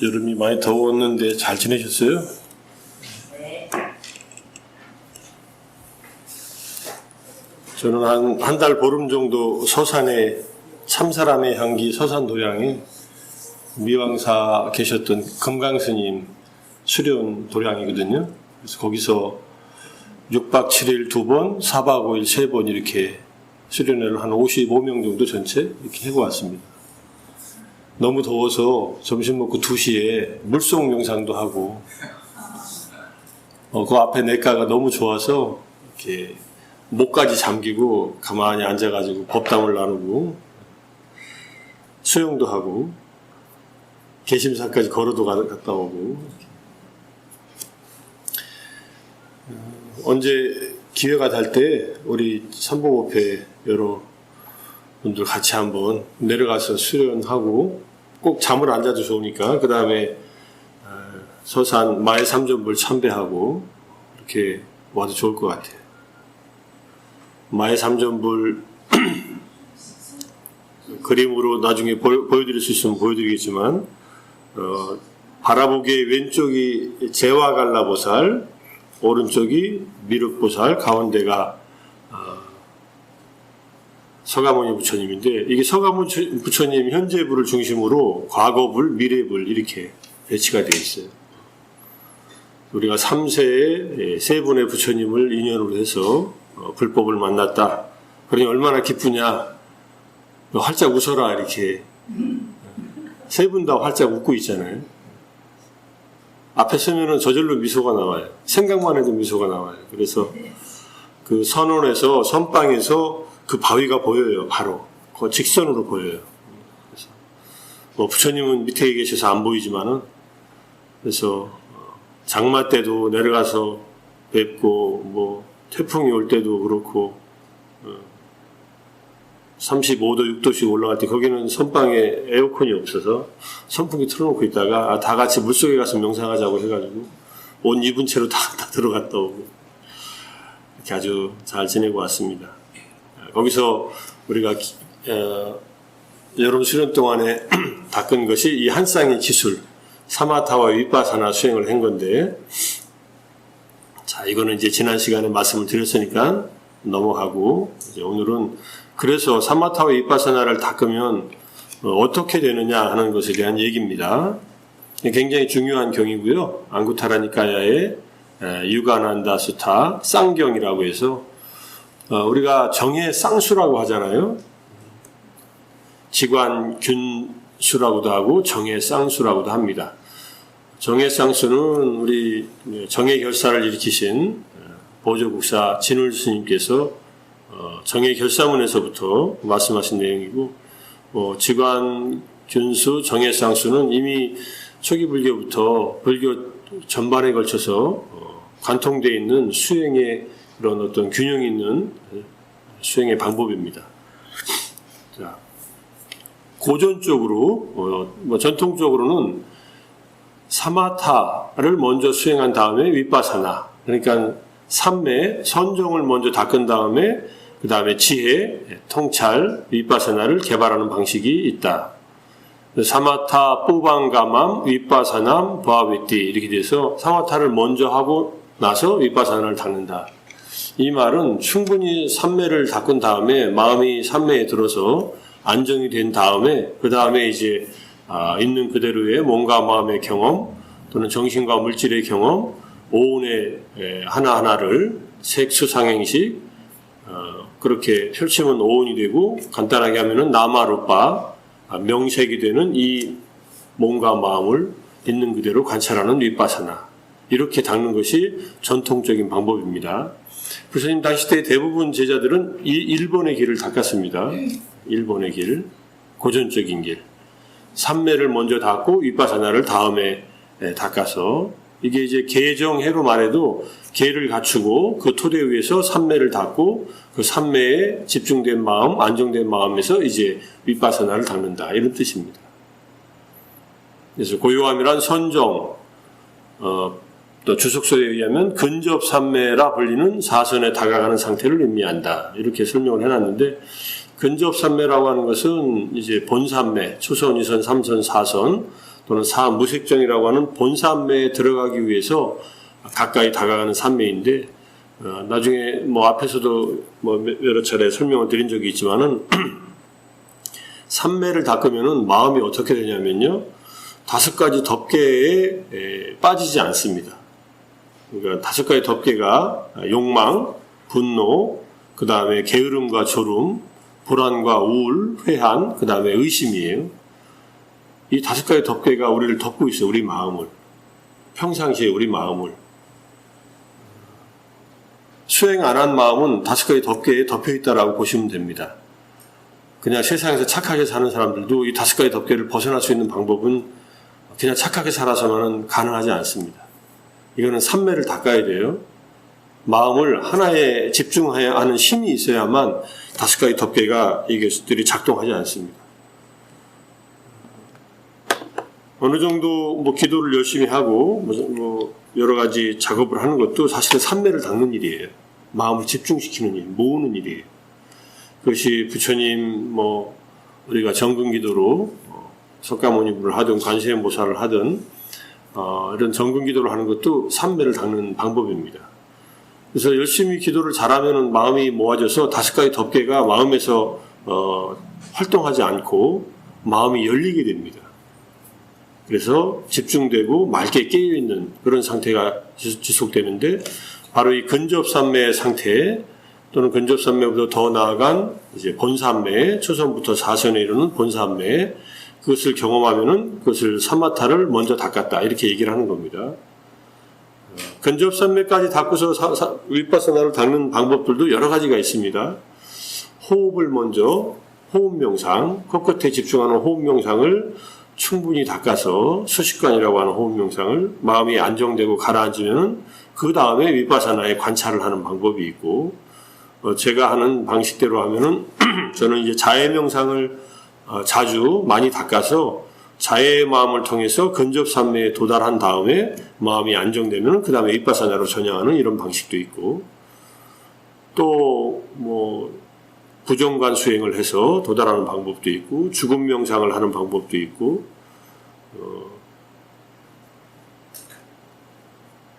여름이 많이 더웠는데 잘 지내셨어요? 네. 저는 한 달 보름 정도 서산에 참사람의 향기 서산 도량에 미왕사 계셨던 금강스님 수련 도량이거든요. 그래서 거기서 6박 7일 2번, 4박 5일 3번 이렇게 수련회를 한 55명 정도 전체 이렇게 해고 왔습니다. 너무 더워서 점심 먹고 2시에 물송 명상도 하고 그 앞에 냇가가 너무 좋아서 이렇게 목까지 잠기고 가만히 앉아가지고 법담을 나누고 수영도 하고 개심사까지 걸어도 갔다 오고 언제 기회가 될 때 우리 삼보법회 여러 분들 같이 한번 내려가서 수련하고 꼭 잠을 안 자도 좋으니까 그 다음에 서산 마의 삼전불 참배하고 이렇게 와도 좋을 것 같아요. 마의 삼전불 그림으로 나중에 보여드릴 수 있으면 보여드리겠지만 바라보기에 왼쪽이 제와갈라보살, 오른쪽이 미륵보살, 가운데가 서가모니 부처님인데 이게 서가모니 부처님 현재불을 중심으로 과거불, 미래불 이렇게 배치가 되어 있어요. 우리가 3세에 세 분의 부처님을 인연으로 해서 불법을 만났다. 그러니 얼마나 기쁘냐. 활짝 웃어라 이렇게 세 분 다 활짝 웃고 있잖아요. 앞에 서면은 저절로 미소가 나와요. 생각만 해도 미소가 나와요. 그래서 그 선원에서 선방에서 그 바위가 보여요. 바로 그 직선으로 보여요. 그래서 부처님은 밑에 계셔서 안 보이지만은 그래서 장마 때도 내려가서 뵙고 태풍이 올 때도 그렇고 35도 6도씩 올라갈 때 거기는 선방에 에어컨이 없어서 선풍기 틀어놓고 있다가 다 같이 물속에 가서 명상하자고 해가지고 옷 입은 채로 다 들어갔다 오고 이렇게 아주 잘 지내고 왔습니다. 거기서 우리가 여름 수련 동안에 닦은 것이 이 한 쌍의 기술 사마타와 위파사나 수행을 한 건데 자 이거는 이제 지난 시간에 말씀을 드렸으니까 넘어가고 이제 오늘은 그래서 사마타와 위파사나를 닦으면 어떻게 되느냐 하는 것에 대한 얘기입니다. 굉장히 중요한 경이고요. 앙구타라니카야의 유가난다 수타 쌍경이라고 해서 우리가 정의 쌍수라고 하잖아요. 지관균수라고도 하고 정의 쌍수라고도 합니다. 정의 쌍수는 우리 정의 결사를 일으키신 보조국사 진울 스님께서 정의 결사문에서부터 말씀하신 내용이고 지관균수 정의 쌍수는 이미 초기 불교부터 불교 전반에 걸쳐서 관통되어 있는 수행의 그런 어떤 균형 있는 수행의 방법입니다. 자, 고전적으로, 전통적으로는 사마타를 먼저 수행한 다음에 위파사나, 그러니까 삼매, 선정을 먼저 닦은 다음에, 그 다음에 지혜, 통찰, 위파사나를 개발하는 방식이 있다. 사마타, 뿌방가맘, 위파사남, 바위띠, 이렇게 돼서 사마타를 먼저 하고 나서 위파사나를 닦는다. 이 말은 충분히 삼매를 닦은 다음에 마음이 삼매에 들어서 안정이 된 다음에 그 다음에 이제 있는 그대로의 몸과 마음의 경험 또는 정신과 물질의 경험 오온의 하나하나를 색수상행식 그렇게 펼치면 오온이 되고 간단하게 하면은 나마루파 명색이 되는 이 몸과 마음을 있는 그대로 관찰하는 위파사나 이렇게 닦는 것이 전통적인 방법입니다. 부처님 당시 때 대부분 제자들은 일본의 길을 닦았습니다. 일본의 길, 고전적인 길. 삼매를 먼저 닦고 위파사나를 다음에 닦아서 이게 이제 개정해로 말해도 개를 갖추고 그 토대 위에서 삼매를 닦고 그 삼매에 집중된 마음, 안정된 마음에서 이제 위파사나를 닦는다. 이런 뜻입니다. 그래서 고요함이란 선정, 또 주석서에 의하면 근접삼매라 불리는 사선에 다가가는 상태를 의미한다. 이렇게 설명을 해놨는데 근접삼매라고 하는 것은 이제 본삼매, 초선, 이선, 삼선, 사선 또는 사무색정이라고 하는 본산매에 들어가기 위해서 가까이 다가가는 산매인데, 나중에 뭐 앞에서도 뭐 여러 차례 설명을 드린 적이 있지만은 산매를 닦으면은 마음이 어떻게 되냐면요, 5가지 덮개에 빠지지 않습니다. 그러니까 5가지 덮개가 욕망, 분노, 그 다음에 게으름과 졸음, 불안과 우울, 회한, 그 다음에 의심이에요. 이 5가지 덮개가 우리를 덮고 있어요. 우리 마음을. 평상시에 우리 마음을. 수행 안 한 마음은 5가지 덮개에 덮여 있다라고 보시면 됩니다. 그냥 세상에서 착하게 사는 사람들도 이 5가지 덮개를 벗어날 수 있는 방법은 그냥 착하게 살아서는 가능하지 않습니다. 이거는 산매를 닦아야 돼요. 마음을 하나에 집중해야 하는 힘이 있어야만 5가지 덮개가 이것들이 작동하지 않습니다. 어느 정도 뭐 기도를 열심히 하고 뭐 여러 가지 작업을 하는 것도 사실은 산매를 닦는 일이에요. 마음을 집중시키는 일, 모으는 일이에요. 그것이 부처님 뭐 우리가 정근기도로 석가모니불을 하든 관세음보살을 하든 이런 정근기도를 하는 것도 산매를 닦는 방법입니다. 그래서 열심히 기도를 잘하면 마음이 모아져서 5가지 덮개가 마음에서 활동하지 않고 마음이 열리게 됩니다. 그래서 집중되고 맑게 깨어있는 그런 상태가 지속되는데, 바로 이 근접산매의 상태 또는 근접산매보다 더 나아간 이제 본산매, 초선부터 사선에 이르는 본산매, 그것을 경험하면은 그것을 사마타를 먼저 닦았다, 이렇게 얘기를 하는 겁니다. 근접산매까지 닦고서 윗바사나를 닦는 방법들도 여러 가지가 있습니다. 호흡을 먼저, 호흡 명상, 코끝에 집중하는 호흡 명상을 충분히 닦아서 수식관이라고 하는 호흡 명상을 마음이 안정되고 가라앉으면 그 다음에 윗바사나에 관찰을 하는 방법이 있고, 제가 하는 방식대로 하면은 저는 이제 자해 명상을 자주 많이 닦아서 자해의 마음을 통해서 근접산매에 도달한 다음에 마음이 안정되면 그 다음에 윗바사나로 전향하는 이런 방식도 있고, 또 뭐 부정관 수행을 해서 도달하는 방법도 있고, 죽음 명상을 하는 방법도 있고,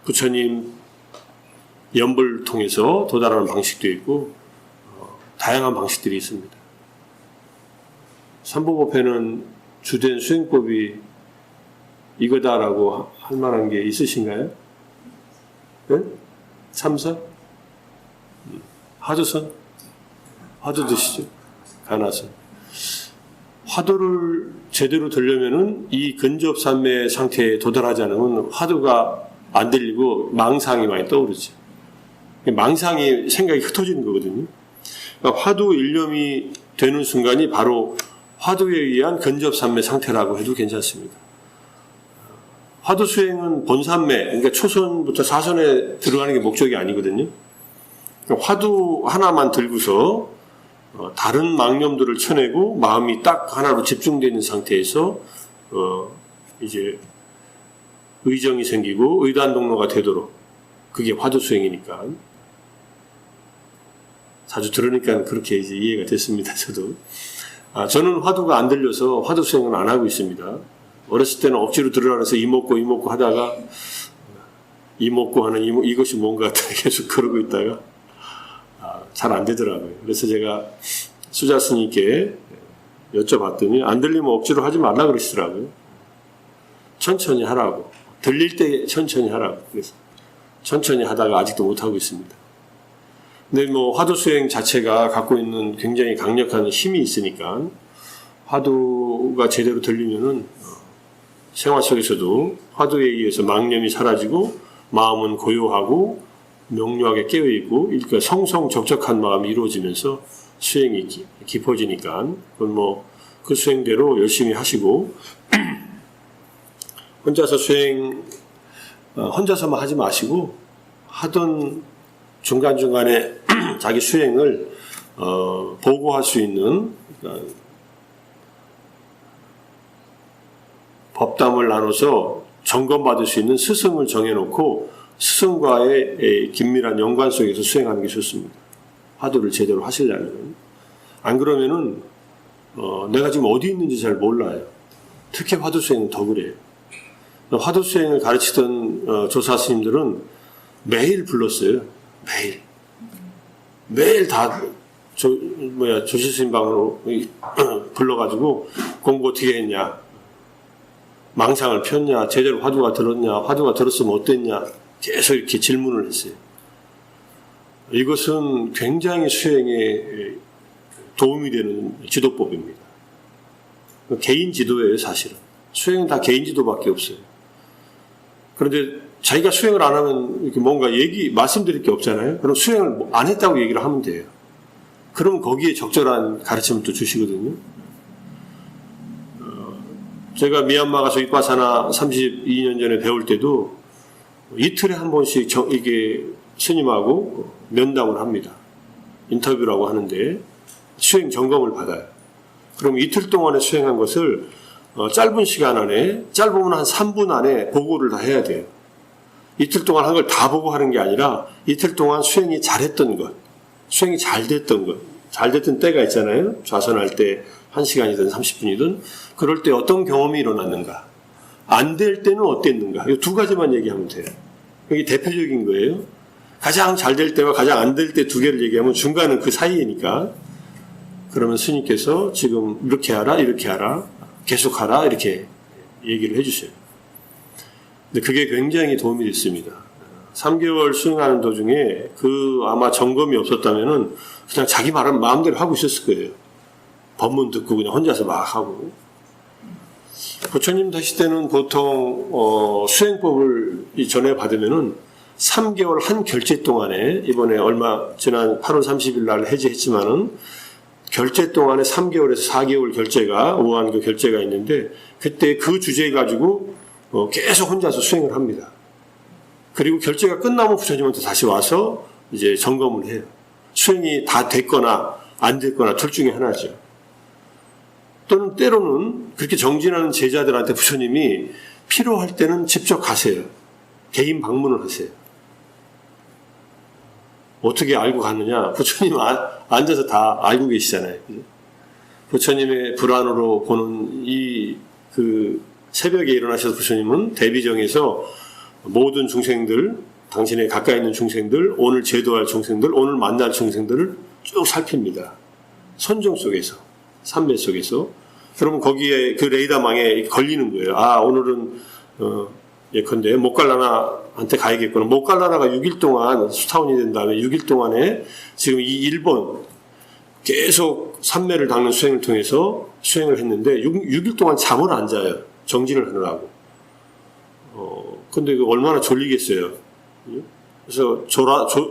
부처님 연불 통해서 도달하는 방식도 있고, 다양한 방식들이 있습니다. 삼보법회는 주된 수행법이 이거다라고 할 만한 게 있으신가요? 네? 참선? 화두선? 화두 드시죠? 가나선. 화두를 제대로 들려면은 이 근접산매 상태에 도달하지 않으면 화두가 안 들리고 망상이 많이 떠오르죠. 망상이 생각이 흩어지는 거거든요. 그러니까 화두 일념이 되는 순간이 바로 화두에 의한 근접산매 상태라고 해도 괜찮습니다. 화두 수행은 본산매, 그러니까 초선부터 사선에 들어가는 게 목적이 아니거든요. 그러니까 화두 하나만 들고서 다른 망념들을 쳐내고 마음이 딱 하나로 집중되어 있는 상태에서 이제 의정이 생기고 의단동로가 되도록, 그게 화두 수행이니까. 자주 들으니까 그렇게 이제 이해가 됐습니다. 저는 화두가 안 들려서 화두 수행은 안 하고 있습니다. 어렸을 때는 억지로 들으라 해서 이먹고 하다가 이먹고 하는 이것이 뭔가 계속 그러고 있다가 잘 안 되더라고요. 그래서 제가 수자 스님께 여쭤봤더니 안 들리면 억지로 하지 말라 그러시더라고요. 천천히 하라고. 들릴 때 천천히 하라고. 그래서 천천히 하다가 아직도 못하고 있습니다. 근데 뭐 화두 수행 자체가 갖고 있는 굉장히 강력한 힘이 있으니까 화두가 제대로 들리면은 생활 속에서도 화두에 의해서 망념이 사라지고 마음은 고요하고 명료하게 깨어있고, 그러니까 성성적적한 마음이 이루어지면서 수행이 깊어지니까 그건 뭐 그 수행대로 열심히 하시고, 혼자서 수행 혼자서만 하지 마시고 하던 중간중간에 자기 수행을 보고할 수 있는, 그러니까 법담을 나눠서 점검받을 수 있는 스승을 정해놓고 스승과의 긴밀한 연관 속에서 수행하는 게 좋습니다. 화두를 제대로 하시려면. 안 그러면은 내가 지금 어디 있는지 잘 몰라요. 특히 화두 수행은 더 그래요. 화두 수행을 가르치던 조사 스님들은 매일 불렀어요. 매일 다 조실 스님 방으로 불러가지고 공부 어떻게 했냐, 망상을 폈냐, 제대로 화두가 들었냐, 화두가 들었으면 어땠냐, 계속 이렇게 질문을 했어요. 이것은 굉장히 수행에 도움이 되는 지도법입니다. 개인 지도예요, 사실은. 수행은 다 개인 지도밖에 없어요. 그런데 자기가 수행을 안 하면 이렇게 뭔가 말씀드릴 게 없잖아요. 그럼 수행을 안 했다고 얘기를 하면 돼요. 그럼 거기에 적절한 가르침을 또 주시거든요. 제가 미얀마 가서 위파사나 32년 전에 배울 때도 이틀에 한 번씩 이게 스님하고 면담을 합니다. 인터뷰라고 하는데 수행 점검을 받아요. 그럼 이틀 동안에 수행한 것을 짧은 시간 안에, 짧으면 한 3분 안에 보고를 다 해야 돼요. 이틀 동안 한 걸 다 보고하는 게 아니라 이틀 동안 수행이 잘했던 것, 수행이 잘 됐던 것, 잘 됐던 때가 있잖아요. 좌선할 때 1시간이든 30분이든 그럴 때 어떤 경험이 일어났는가, 안 될 때는 어땠는가, 이 두 가지만 얘기하면 돼요. 이게 대표적인 거예요. 가장 잘 될 때와 가장 안 될 때 두 개를 얘기하면 중간은 그 사이니까. 그러면 스님께서 지금 이렇게 하라, 이렇게 하라, 계속하라, 이렇게 얘기를 해주셔요. 근데 그게 굉장히 도움이 됐습니다. 3개월 수행하는 도중에 아마 점검이 없었다면은 그냥 자기 말은 마음대로 하고 있었을 거예요. 법문 듣고 그냥 혼자서 막 하고. 부처님 다시 때는 보통 수행법을 전해 받으면은 3개월 한 결제 동안에, 이번에 지난 8월 30일 날 해제했지만은 결제 동안에 3개월에서 4개월 결제가, 우한 그 결제가 있는데, 그때 그 주제 가지고 계속 혼자서 수행을 합니다. 그리고 결제가 끝나면 부처님한테 다시 와서 이제 점검을 해요. 수행이 다 됐거나 안 됐거나 둘 중에 하나죠. 또는 때로는 그렇게 정진하는 제자들한테 부처님이 필요할 때는 직접 가세요. 개인 방문을 하세요. 어떻게 알고 갔느냐? 부처님 앉아서 다 알고 계시잖아요. 부처님의 불안으로 보는 새벽에 일어나셔서 부처님은 대비정에서 모든 중생들, 당신의 가까이 있는 중생들, 오늘 제도할 중생들, 오늘 만날 중생들을 쭉 살핍니다. 선정 속에서, 삼매 속에서. 그러면 거기에 그 레이더망에 걸리는 거예요. 오늘은 예컨대 목갈라나한테 가야겠구나. 목갈라나가 6일 동안 수타원이 된 다음에 6일 동안에 지금 이 일본 계속 삼매를 닦는 수행을 통해서 수행을 했는데 6일 동안 잠을 안 자요. 정진을 하느라고. 근데 얼마나 졸리겠어요. 그래서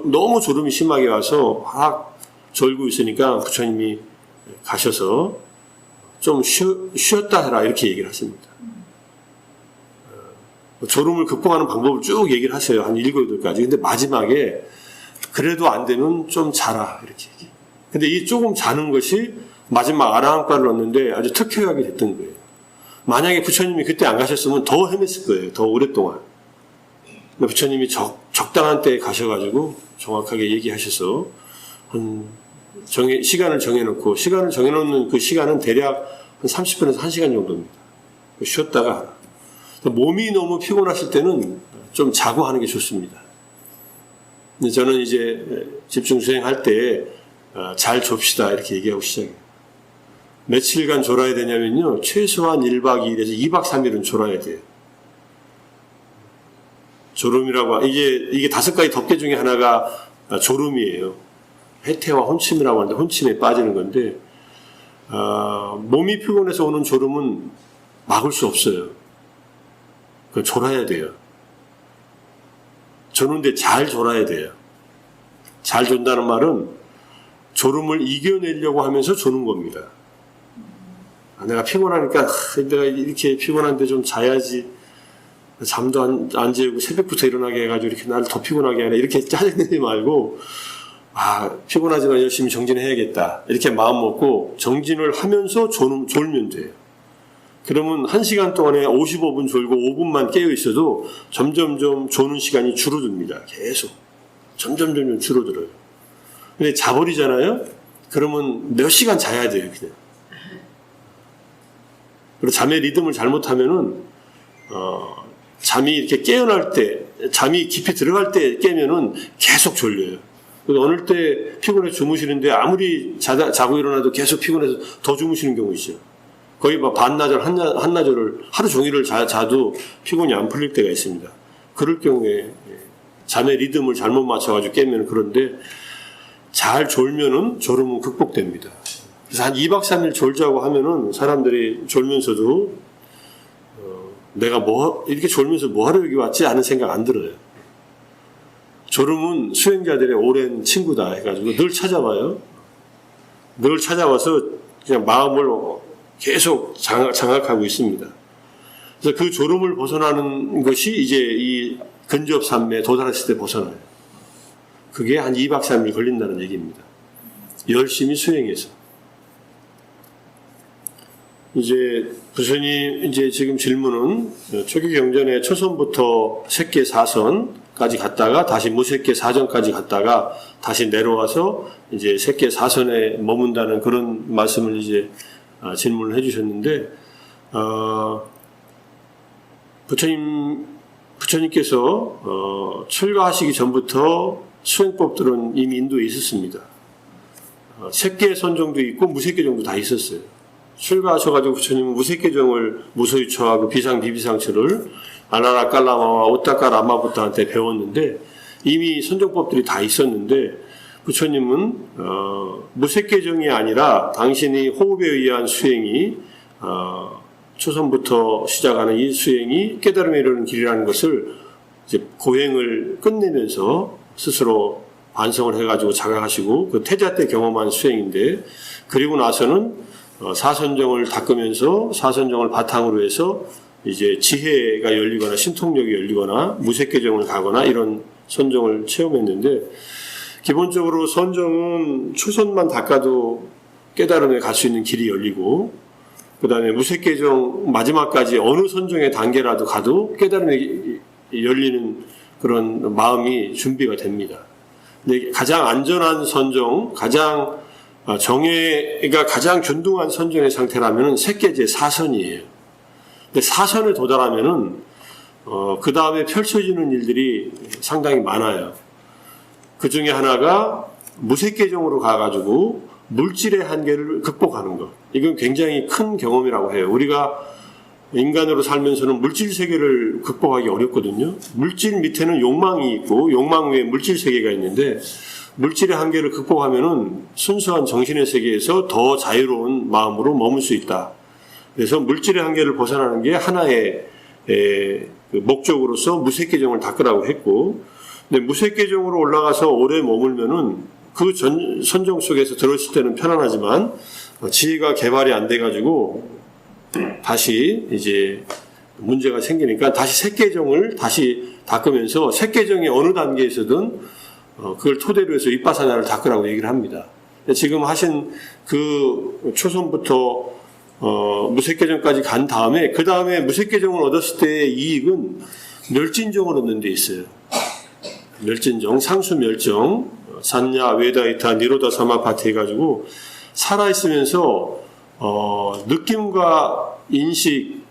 너무 졸음이 심하게 와서 막 졸고 있으니까 부처님이 가셔서 좀 쉬었다 해라, 이렇게 얘기를 하십니다. 졸음을 극복하는 방법을 쭉 얘기를 하세요. 한 7, 8가지. 근데 마지막에 그래도 안 되면 좀 자라, 이렇게 얘기해요. 근데 이 조금 자는 것이 마지막 아라한과를 얻는데 아주 특효약이 됐던 거예요. 만약에 부처님이 그때 안 가셨으면 더 헤맸을 거예요. 더 오랫동안. 근데 부처님이 적당한 때에 가셔가지고 정확하게 얘기하셔서 시간을 정해놓는 그 시간은 대략 한 30분에서 1시간 정도입니다. 쉬었다가 하라. 몸이 너무 피곤하실 때는 좀 자고 하는 게 좋습니다. 근데 저는 이제 집중 수행할 때 잘 좁시다, 이렇게 얘기하고 시작해요. 며칠간 졸아야 되냐면요, 최소한 1박 2일에서 2박 3일은 졸아야 돼요. 졸음이라고, 이게 5가지 덮개 중에 하나가 졸음이에요. 해태와 혼침이라고 하는데 혼침에 빠지는 건데, 몸이 피곤해서 오는 졸음은 막을 수 없어요. 졸아야 돼요. 조는데 잘 졸아야 돼요. 잘 존다는 말은 졸음을 이겨내려고 하면서 조는 겁니다. 내가 피곤하니까 내가 이렇게 피곤한데 좀 자야지, 잠도 안 재우고 새벽부터 일어나게 해가지고 이렇게 나를 더 피곤하게 하네, 이렇게 짜증내지 말고 피곤하지만 열심히 정진해야겠다, 이렇게 마음 먹고 정진을 하면서 졸면 돼요. 그러면 1시간 동안에 55분 졸고 5분만 깨어 있어도 점점점 조는 시간이 줄어듭니다. 계속 점점 줄어들어요. 근데 자버리잖아요. 그러면 몇 시간 자야 돼요, 그냥. 그리고 잠의 리듬을 잘못하면은 잠이 이렇게 깨어날 때, 잠이 깊이 들어갈 때 깨면은 계속 졸려요. 그래서 어느 때 피곤해서 주무시는데 아무리 자고 일어나도 계속 피곤해서 더 주무시는 경우 있어요. 거의 막 반나절, 한나절을 하루 종일을 자도 피곤이 안 풀릴 때가 있습니다. 그럴 경우에 잠의 리듬을 잘못 맞춰가지고 깨면 그런데 잘 졸면은 졸음은 극복됩니다. 그래서 한 2박 3일 졸자고 하면은 사람들이 졸면서도 내가 이렇게 졸면서 뭐 하러 여기 왔지? 하는 생각 안 들어요. 졸음은 수행자들의 오랜 친구다 해가지고 늘 찾아와요. 늘 찾아와서 그냥 마음을 계속 장악하고 있습니다. 그래서 그 졸음을 벗어나는 것이 이제 이 근접삼매에 도달했을 때 벗어나요. 그게 한 2박 3일 걸린다는 얘기입니다. 열심히 수행해서. 이제 부처님 이제 지금 질문은 초기 경전에 초선부터 색계 사선까지 갔다가 다시 무색계 사전까지 갔다가 다시 내려와서 이제 색계 사선에 머문다는 그런 말씀을 이제 질문을 해주셨는데 부처님께서 출가하시기 전부터 수행법들은 이미 인도에 있었습니다. 색계 선정도 있고 무색계정도 다 있었어요. 출가하셔가지고 부처님은 무색계정을 무소유처하고 비상 비비상처를 아나라 깔라마와 오타카 라마부타한테 배웠는데 이미 선정법들이 다 있었는데 부처님은 무색계정이 아니라 당신이 호흡에 의한 수행이 초선부터 시작하는 이 수행이 깨달음에 이르는 길이라는 것을 이제 고행을 끝내면서 스스로 반성을 해가지고 자각하시고 그 태자 때 경험한 수행인데 그리고 나서는 사선정을 닦으면서 사선정을 바탕으로 해서 이제 지혜가 열리거나 신통력이 열리거나 무색계정을 가거나 이런 선정을 체험했는데 기본적으로 선정은 초선만 닦아도 깨달음에 갈 수 있는 길이 열리고 그 다음에 무색계정 마지막까지 어느 선정의 단계라도 가도 깨달음에 열리는 그런 마음이 준비가 됩니다. 근데 가장 안전한 선정, 정예가 가장 균등한 선정의 상태라면 색계제 사선이에요. 근데 사선에 도달하면은 그 다음에 펼쳐지는 일들이 상당히 많아요. 그 중에 하나가 무색계정으로 가가지고 물질의 한계를 극복하는 것. 이건 굉장히 큰 경험이라고 해요. 우리가 인간으로 살면서는 물질 세계를 극복하기 어렵거든요. 물질 밑에는 욕망이 있고 욕망 위에 물질 세계가 있는데 물질의 한계를 극복하면은 순수한 정신의 세계에서 더 자유로운 마음으로 머물 수 있다. 그래서 물질의 한계를 벗어나는 게 하나의 목적으로서 무색계정을 닦으라고 했고, 근데 무색계정으로 올라가서 오래 머물면은 그 선정 속에서 들었을 때는 편안하지만 지혜가 개발이 안 돼가지고 다시 이제 문제가 생기니까 다시 색계정을 다시 닦으면서 색계정이 어느 단계에서든 그걸 토대로 해서 윗바사나를 닦으라고 얘기를 합니다. 지금 하신 그 초선부터 무색계정까지 간 다음에 그 다음에 무색계정을 얻었을 때의 이익은 멸진정을 얻는 데 있어요. 멸진정, 상수멸정, 산야, 웨다이타, 니로다, 사마파티 해가지고 살아있으면서 느낌과 인식,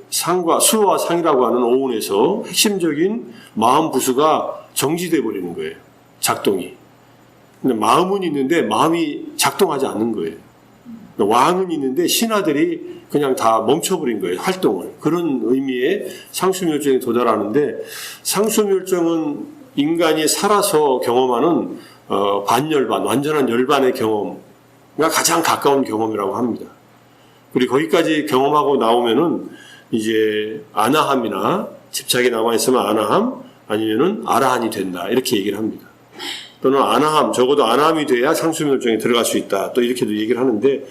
상과 수와 상이라고 하는 오운에서 핵심적인 마음 부수가 정지돼 버리는 거예요. 작동이. 근데 마음은 있는데 마음이 작동하지 않는 거예요. 왕은 있는데 신하들이 그냥 다 멈춰버린 거예요. 활동을. 그런 의미의 상수멸정에 도달하는데 상수멸정은 인간이 살아서 경험하는 반열반, 완전한 열반의 경험과 가장 가까운 경험이라고 합니다. 그리고 거기까지 경험하고 나오면은 이제 아나함이나 집착이 남아있으면 아나함 아니면은 아라한이 된다. 이렇게 얘기를 합니다. 또는 아나함, 적어도 아나함이 돼야 상수멸정에 들어갈 수 있다. 또 이렇게도 얘기를 하는데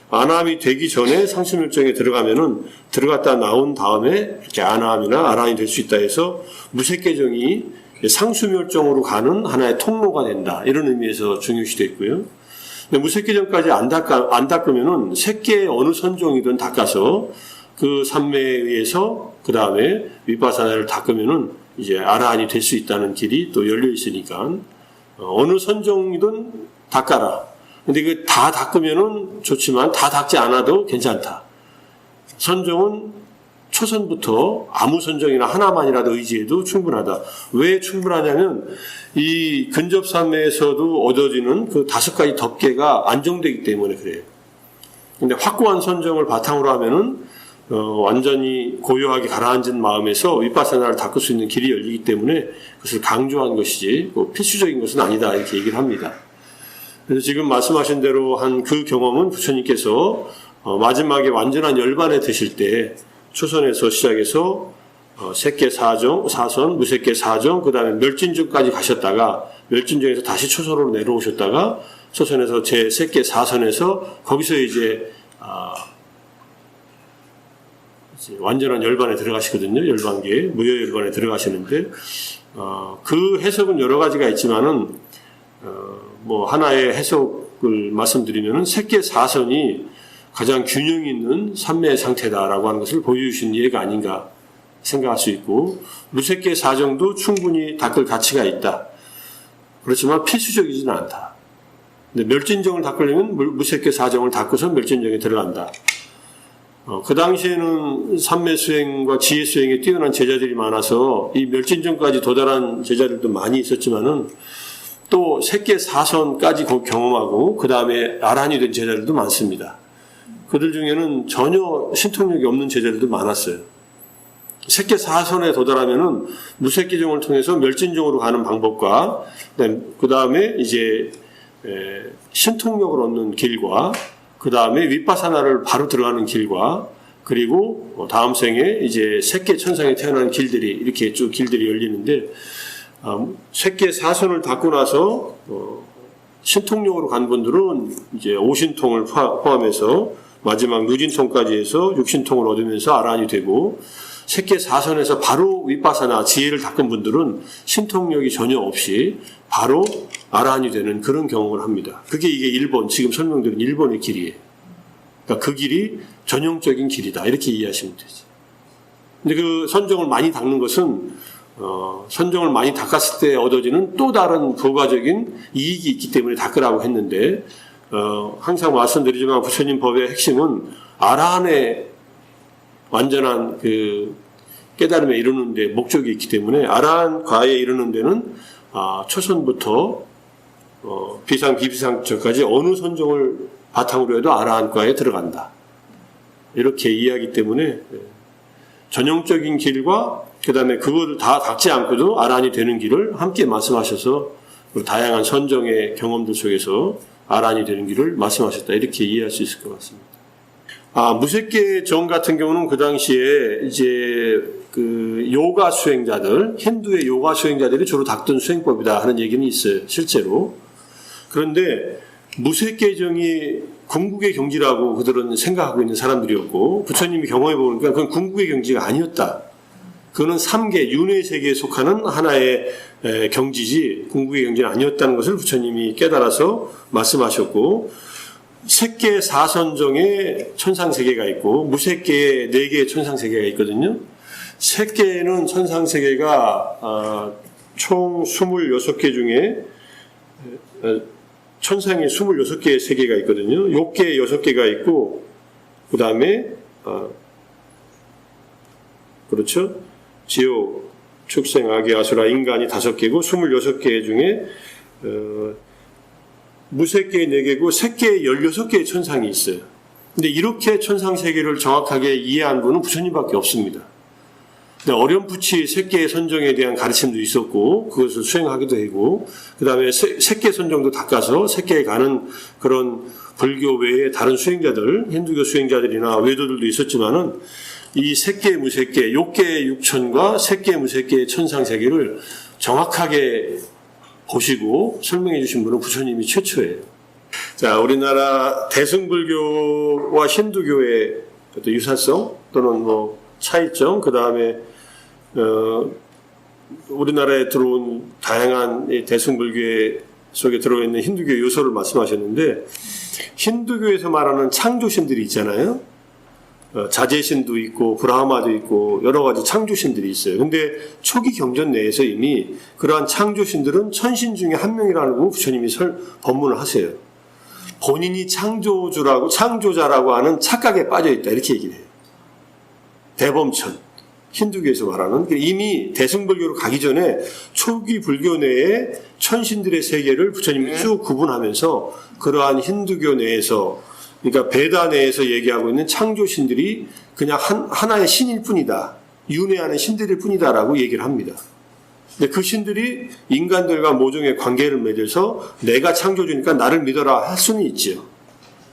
아나함이 되기 전에 상수멸정에 들어가면은 들어갔다 나온 다음에 이렇게 아나함이나 아라한이 될 수 있다 해서 무색계정이 상수멸정으로 가는 하나의 통로가 된다. 이런 의미에서 중요시 됐고요. 근데 무색계정까지 안 닦으면은 색계의 어느 선종이든 닦아서 그 삼매에 의해서 그 다음에 윗바사나를 닦으면은 이제 아라한이 될 수 있다는 길이 또 열려 있으니까 어느 선종이든 닦아라. 근데 그 다 닦으면은 좋지만 다 닦지 않아도 괜찮다. 선정은 초선부터 아무 선정이나 하나만이라도 의지해도 충분하다. 왜 충분하냐면 이 근접삼매에서도 얻어지는 그 5가지 덮개가 안정되기 때문에 그래요. 근데 확고한 선정을 바탕으로 하면은 완전히 고요하게 가라앉은 마음에서 윗바사나를 닦을 수 있는 길이 열리기 때문에 그것을 강조한 것이지 필수적인 것은 아니다 이렇게 얘기를 합니다. 그래서 지금 말씀하신 대로 한 그 경험은 부처님께서 마지막에 완전한 열반에 드실 때 초선에서 시작해서 색계 사선, 무색계 사정, 그 다음에 멸진중까지 가셨다가 멸진중에서 다시 초선으로 내려오셨다가 초선에서 제 색계 사선에서 거기서 이제 완전한 열반에 들어가시거든요. 열반계, 무여열반에 들어가시는데 그 해석은 여러 가지가 있지만은 뭐 하나의 해석을 말씀드리면은 색계 사선이 가장 균형 있는 삼매의 상태다라고 하는 것을 보여주신 예가 아닌가 생각할 수 있고 무색계 사정도 충분히 닦을 가치가 있다. 그렇지만 필수적이지는 않다. 근데 멸진정을 닦으려면 무색계 사정을 닦고서 멸진정에 들어간다. 그 당시에는 삼매 수행과 지혜 수행에 뛰어난 제자들이 많아서 이 멸진정까지 도달한 제자들도 많이 있었지만은 또 색계 사선까지 경험하고 그 다음에 아란이 된 제자들도 많습니다. 그들 중에는 전혀 신통력이 없는 제자들도 많았어요. 색계 사선에 도달하면은 무색계정을 통해서 멸진정으로 가는 방법과 그 다음에 이제 신통력을 얻는 길과 그 다음에 윗바사나를 바로 들어가는 길과 그리고 다음 생에 이제 색계 천상에 태어나는 길들이 이렇게 쭉 길들이 열리는데 색계 사선을 닦고 나서 신통력으로 간 분들은 이제 오신통을 포함해서 마지막 누진통까지 해서 육신통을 얻으면서 아란이 되고 색계 사선에서 바로 윗바사나 지혜를 닦은 분들은 신통력이 전혀 없이 바로 아란이 되는 그런 경험을 합니다. 그게 이게 일본, 지금 설명드린 일본의 길이에요. 그러니까 그 길이 전형적인 길이다. 이렇게 이해하시면 되죠. 근데 그 선정을 많이 닦는 것은 선정을 많이 닦았을 때 얻어지는 또 다른 부가적인 이익이 있기 때문에 닦으라고 했는데 항상 말씀드리지만 부처님 법의 핵심은 아라한의 완전한 그 깨달음에 이르는 데 목적이 있기 때문에 아라한 과에 이르는 데는 초선부터 비상 비비상처까지 어느 선정을 바탕으로 해도 아라한 과에 들어간다. 이렇게 이해하기 때문에 전형적인 길과 그 다음에 그거를 다 닦지 않고도 아란이 되는 길을 함께 말씀하셔서 다양한 선정의 경험들 속에서 아란이 되는 길을 말씀하셨다. 이렇게 이해할 수 있을 것 같습니다. 무색계 정 같은 경우는 그 당시에 이제 그 요가 수행자들, 힌두의 요가 수행자들이 주로 닦던 수행법이다 하는 얘기는 있어요. 실제로. 그런데 무색계 정이 궁극의 경지라고 그들은 생각하고 있는 사람들이었고 부처님이 경험해 보니까 그건 궁극의 경지가 아니었다. 그거는 3계 윤회 세계에 속하는 하나의 경지지 궁극의 경지는 아니었다는 것을 부처님이 깨달아서 말씀하셨고 색계 사선정에 천상세계가 있고 무색계에 4개의 천상세계가 있거든요. 색계에는 천상세계가 총 26개 중에 천상에 26개의 세계가 있거든요. 욕계 6개가 있고 그 다음에 그렇죠. 지옥, 축생, 악의, 아수라, 인간이 5개고 26개 중에 무색계의 4개고 색계의 16개의 천상이 있어요. 근데 이렇게 천상 세계를 정확하게 이해한 분은 부처님밖에 없습니다. 근데 어렴풋이 색계의 선정에 대한 가르침도 있었고 그것을 수행하기도 하고 그 다음에 색계 선정도 닦아서 색계에 가는 그런 불교 외에 다른 수행자들, 힌두교 수행자들이나 외도들도 있었지만은 이 색계 무색계, 욕계 육천과 색계 무색계의 천상 세계를 정확하게 보시고 설명해 주신 분은 부처님이 최초예요. 자, 우리나라 대승불교와 힌두교의 어떤 유사성 또는 뭐 차이점, 그 다음에 우리나라에 들어온 다양한 대승불교 속에 들어있는 힌두교 요소를 말씀하셨는데 힌두교에서 말하는 창조신들이 있잖아요. 자제신도 있고 브라흐마도 있고 여러 가지 창조신들이 있어요. 근데 초기 경전 내에서 이미 그러한 창조신들은 천신 중에 한 명이라고 부처님이 법문을 하세요. 본인이 창조자라고 하는 착각에 빠져 있다 이렇게 얘기를 해요. 대범천, 힌두교에서 말하는 이미 대승불교로 가기 전에 초기 불교 내에 천신들의 세계를 부처님이 쭉 구분하면서 그러한 힌두교 내에서 그러니까 베다 내에서 얘기하고 있는 창조신들이 그냥 하나의 신일 뿐이다. 윤회하는 신들일 뿐이다라고 얘기를 합니다. 근데 그 신들이 인간들과 모종의 관계를 맺어서 내가 창조주니까 나를 믿어라 할 수는 있지요.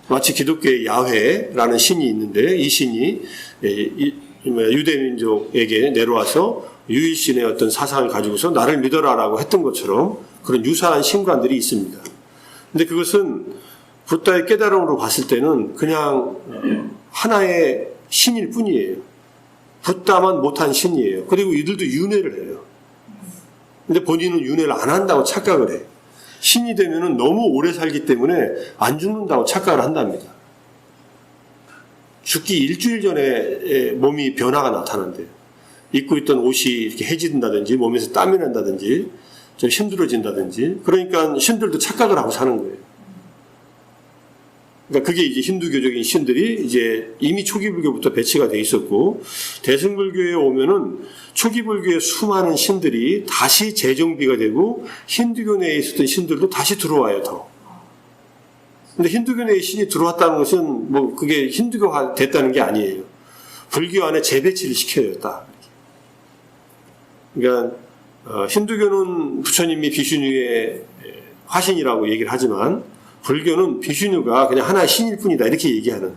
마치 기독교의 야훼라는 신이 있는데 이 신이 유대민족에게 내려와서 유일신의 어떤 사상을 가지고서 나를 믿어라라고 했던 것처럼 그런 유사한 신관들이 있습니다. 근데 그것은 붓다의 깨달음으로 봤을 때는 그냥 하나의 신일 뿐이에요. 붓다만 못한 신이에요. 그리고 이들도 윤회를 해요. 근데 본인은 윤회를 안 한다고 착각을 해요. 신이 되면은 너무 오래 살기 때문에 안 죽는다고 착각을 한답니다. 죽기 일주일 전에 몸이 변화가 나타난대요. 입고 있던 옷이 이렇게 해진다든지 몸에서 땀이 난다든지 좀 힘들어진다든지 그러니까 신들도 착각을 하고 사는 거예요. 그러니까 그게 이제 힌두교적인 신들이 이제 이미 초기 불교부터 배치가 돼 있었고 대승불교에 오면은 초기 불교의 수많은 신들이 다시 재정비가 되고 힌두교 내에 있었던 신들도 다시 들어와요 더. 근데 힌두교 내에 신이 들어왔다는 것은 뭐 그게 힌두교가 됐다는 게 아니에요. 불교 안에 재배치를 시켜요 딱. 그러니까 힌두교는 부처님이 비슈뉴의 화신이라고 얘기를 하지만 불교는 비슈뉴가 그냥 하나의 신일 뿐이다 이렇게 얘기하는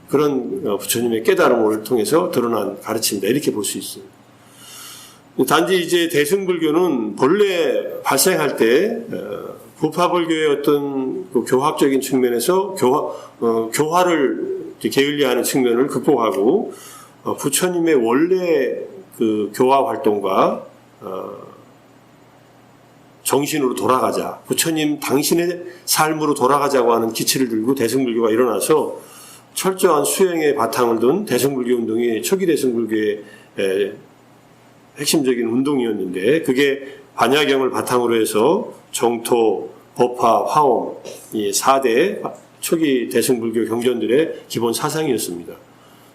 그런 부처님의 깨달음을 통해서 드러난 가르침이다 이렇게 볼 수 있어요. 단지 이제 대승불교는 본래 발생할 때 부파불교의 어떤 그 교학적인 측면에서 교화를 게을리하는 측면을 극복하고 부처님의 원래 그 교화 활동과 정신으로 돌아가자. 부처님 당신의 삶으로 돌아가자고 하는 기치를 들고 대승불교가 일어나서 철저한 수행의 바탕을 둔 대승불교 운동이 초기 대승불교의 핵심적인 운동이었는데 그게 반야경을 바탕으로 해서 정토, 법화, 화엄 이 4대 초기 대승불교 경전들의 기본 사상이었습니다.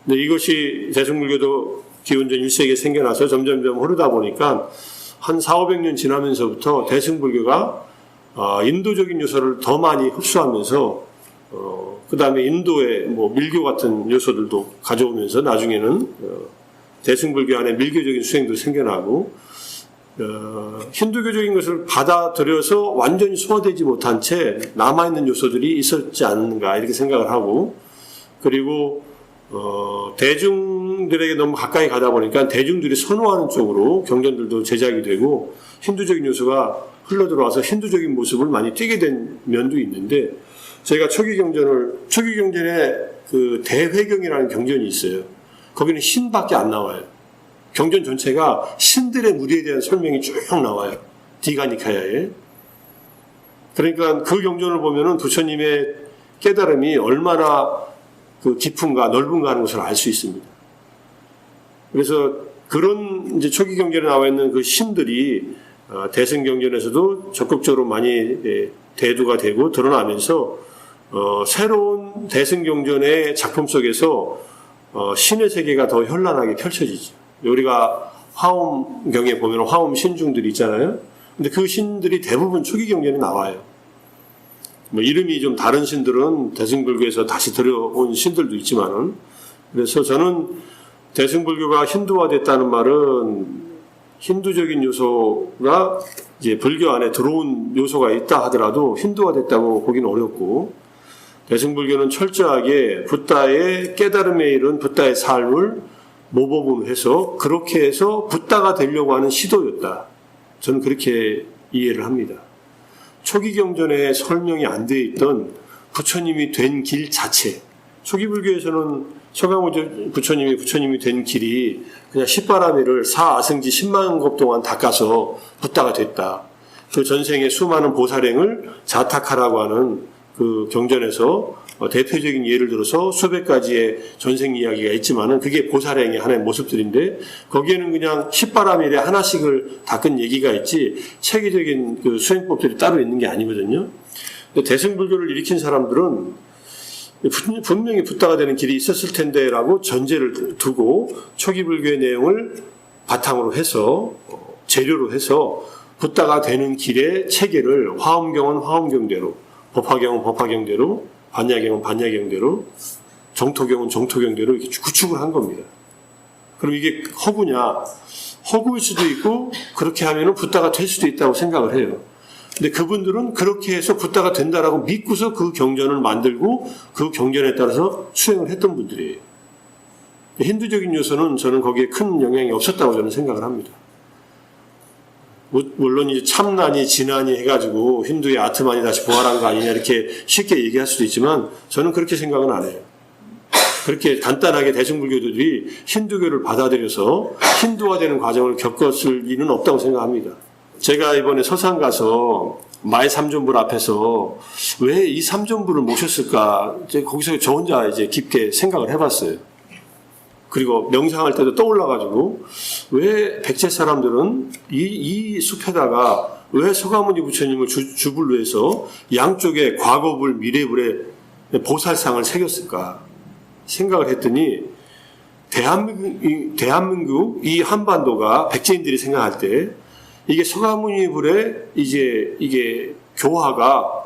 근데 이것이 대승불교도 기원전 1세기에 생겨나서 점점점 흐르다 보니까 한 400~500년 지나면서부터 대승불교가 인도적인 요소를 더 많이 흡수하면서 그 다음에 인도의 뭐 밀교 같은 요소들도 가져오면서 나중에는 대승불교 안에 밀교적인 수행도 생겨나고 힌두교적인 것을 받아들여서 완전히 소화되지 못한 채 남아있는 요소들이 있었지 않는가 이렇게 생각을 하고 그리고 대중들에게 너무 가까이 가다 보니까 대중들이 선호하는 쪽으로 경전들도 제작이 되고 힌두적인 요소가 흘러들어와서 힌두적인 모습을 많이 띠게 된 면도 있는데 저희가 초기 경전에 그 대회경이라는 경전이 있어요. 거기는 신밖에 안 나와요. 경전 전체가 신들의 무리에 대한 설명이 쭉 나와요. 디가니카야에. 그러니까 그 경전을 보면은 부처님의 깨달음이 얼마나 그 깊은가 넓은가 하는 것을 알 수 있습니다. 그래서 그런 이제 초기 경전에 나와 있는 그 신들이 대승 경전에서도 적극적으로 많이 대두가 되고 드러나면서 새로운 대승 경전의 작품 속에서 신의 세계가 더 현란하게 펼쳐지죠. 우리가 화엄경에 보면 화엄 신중들이 있잖아요. 근데 그 신들이 대부분 초기 경전에 나와요. 뭐 이름이 좀 다른 신들은 대승불교에서 다시 들여온 신들도 있지만은 그래서 저는 대승불교가 힌두화됐다는 말은 힌두적인 요소가 이제 불교 안에 들어온 요소가 있다 하더라도 힌두화됐다고 보기는 어렵고 대승불교는 철저하게 붓다의 깨달음에 이른 붓다의 삶을 모범으로 그렇게 해서 붓다가 되려고 하는 시도였다. 저는 그렇게 이해를 합니다. 초기 경전에 설명이 안 돼 있던 부처님이 된 길 자체. 초기 불교에서는 서강호 부처님이 된 길이 그냥 십바라미를 사아승지 10만 급 동안 닦아서 붓다가 됐다. 그 전생의 수많은 보살행을 자탁하라고 하는 그 경전에서 대표적인 예를 들어서 수백 가지의 전생 이야기가 있지만은 그게 보살행의 하나의 모습들인데 거기에는 그냥 십바라밀에 하나씩을 닦은 얘기가 있지 체계적인 그 수행법들이 따로 있는 게 아니거든요. 대승불교를 일으킨 사람들은 분명히 붓다가 되는 길이 있었을 텐데라고 전제를 두고 초기 불교의 내용을 바탕으로 해서 재료로 해서 붓다가 되는 길의 체계를 화엄경은 화엄경대로, 법화경은 법화경대로, 반야경은 반야경대로, 정토경은 정토경대로 이렇게 구축을 한 겁니다. 그럼 이게 허구냐? 허구일 수도 있고 그렇게 하면은 붓다가 될 수도 있다고 생각을 해요. 근데 그분들은 그렇게 해서 붓다가 된다라고 믿고서 그 경전을 만들고 그 경전에 따라서 수행을 했던 분들이에요. 힌두적인 요소는 저는 거기에 큰 영향이 없었다고 저는 생각을 합니다. 물론 이제 참난이 진난이 해가지고 힌두의 아트만이 다시 부활한 거 아니냐 이렇게 쉽게 얘기할 수도 있지만 저는 그렇게 생각은 안 해요. 그렇게 간단하게 대승불교도들이 힌두교를 받아들여서 힌두화되는 과정을 겪었을 리는 없다고 생각합니다. 제가 이번에 서산 가서 마의 삼존불 앞에서 왜 이 삼존불을 모셨을까 이제 거기서 저 혼자 이제 깊게 생각을 해봤어요. 그리고 명상할 때도 떠올라가지고 왜 백제 사람들은 이 숲에다가 왜 서가모니 부처님을 주불로 해서 양쪽에 과거불, 미래불에 보살상을 새겼을까 생각을 했더니 대한민국 이 한반도가 백제인들이 생각할 때 이게 서가모니 불의 이게 교화가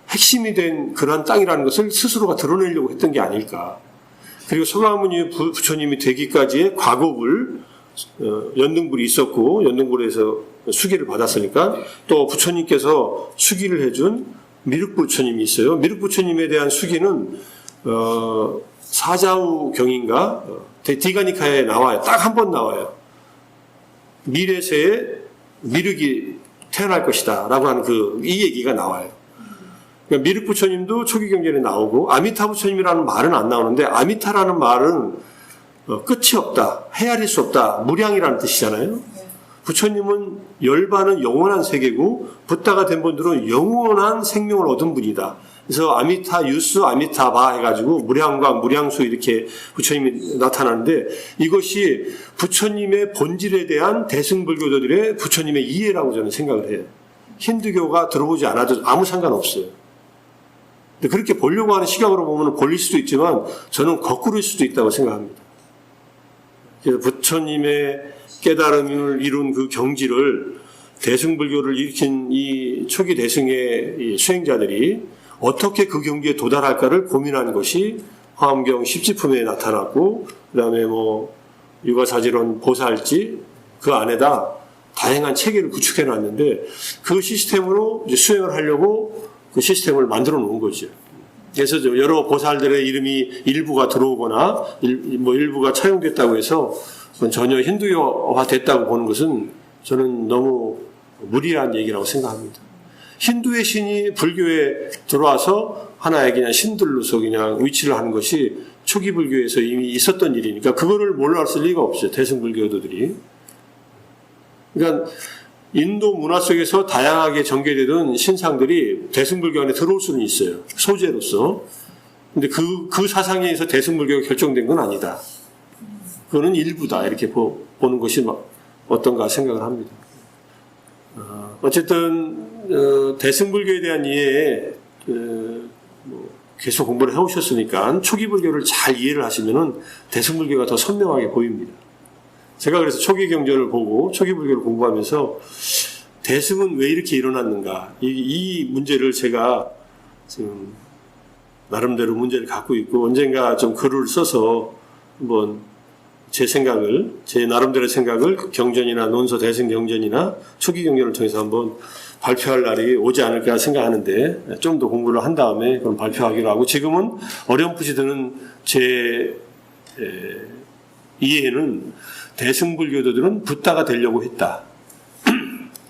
핵심이 된 그러한 땅이라는 것을 스스로가 드러내려고 했던 게 아닐까. 그리고 서가모니 부처님이 되기까지의 과거불, 연등불이 있었고, 연등불에서 수기를 받았으니까, 또 부처님께서 수기를 해준 미륵부처님이 있어요. 미륵부처님에 대한 수기는, 사자우 경인가, 디가니카에 나와요. 딱 한 번 나와요. 미래세에 미륵이 태어날 것이다. 라고 하는 이 얘기가 나와요. 그러니까 미륵 부처님도 초기 경전에 나오고 아미타 부처님이라는 말은 안 나오는데 아미타라는 말은 끝이 없다, 헤아릴 수 없다, 무량이라는 뜻이잖아요. 부처님은 열반은 영원한 세계고 붓다가 된 분들은 영원한 생명을 얻은 분이다. 그래서 아미타 유스, 아미타 바 해가지고 무량과 무량수 이렇게 부처님이 나타나는데 이것이 부처님의 본질에 대한 대승불교도들의 부처님의 이해라고 저는 생각을 해요. 힌두교가 들어오지 않아도 아무 상관없어요. 근데 그렇게 보려고 하는 시각으로 보면 볼릴 수도 있지만 저는 거꾸로일 수도 있다고 생각합니다. 그래서 부처님의 깨달음을 이룬 그 경지를 대승불교를 일으킨 이 초기 대승의 이 수행자들이 어떻게 그 경지에 도달할까를 고민하는 것이 화엄경 10지품에 나타났고 그 다음에 육아사지론 보살지 그 안에다 다양한 체계를 구축해 놨는데 그 시스템으로 이제 수행을 하려고 그 시스템을 만들어 놓은 거죠. 그래서 여러 보살들의 이름이 일부가 들어오거나 일부가 차용됐다고 해서 그건 전혀 힌두화 됐다고 보는 것은 저는 너무 무리한 얘기라고 생각합니다. 힌두의 신이 불교에 들어와서 하나의 그냥 신들로서 그냥 위치를 하는 것이 초기 불교에서 이미 있었던 일이니까 그거를 몰랐을 리가 없어요. 대승불교도들이. 그러니까 인도 문화 속에서 다양하게 전개되던 신상들이 대승불교 안에 들어올 수는 있어요. 소재로서. 근데 그 사상에서 대승불교가 결정된 건 아니다. 그거는 일부다. 이렇게 보는 것이 어떤가 생각을 합니다. 어쨌든 대승불교에 대한 이해에 계속 공부를 해오셨으니까 초기 불교를 잘 이해를 하시면은 대승불교가 더 선명하게 보입니다. 제가 그래서 초기 경전을 보고 초기 불교를 공부하면서 대승은 왜 이렇게 일어났는가 이 문제를 제가 지금 나름대로 문제를 갖고 있고 언젠가 좀 글을 써서 한번 제 생각을 제 나름대로의 생각을 경전이나 논서 대승 경전이나 초기 경전을 통해서 한번 발표할 날이 오지 않을까 생각하는데 좀 더 공부를 한 다음에 그럼 발표하기로 하고 지금은 어렴풋이 드는 제 이해는 대승불교도들은 붓다가 되려고 했다.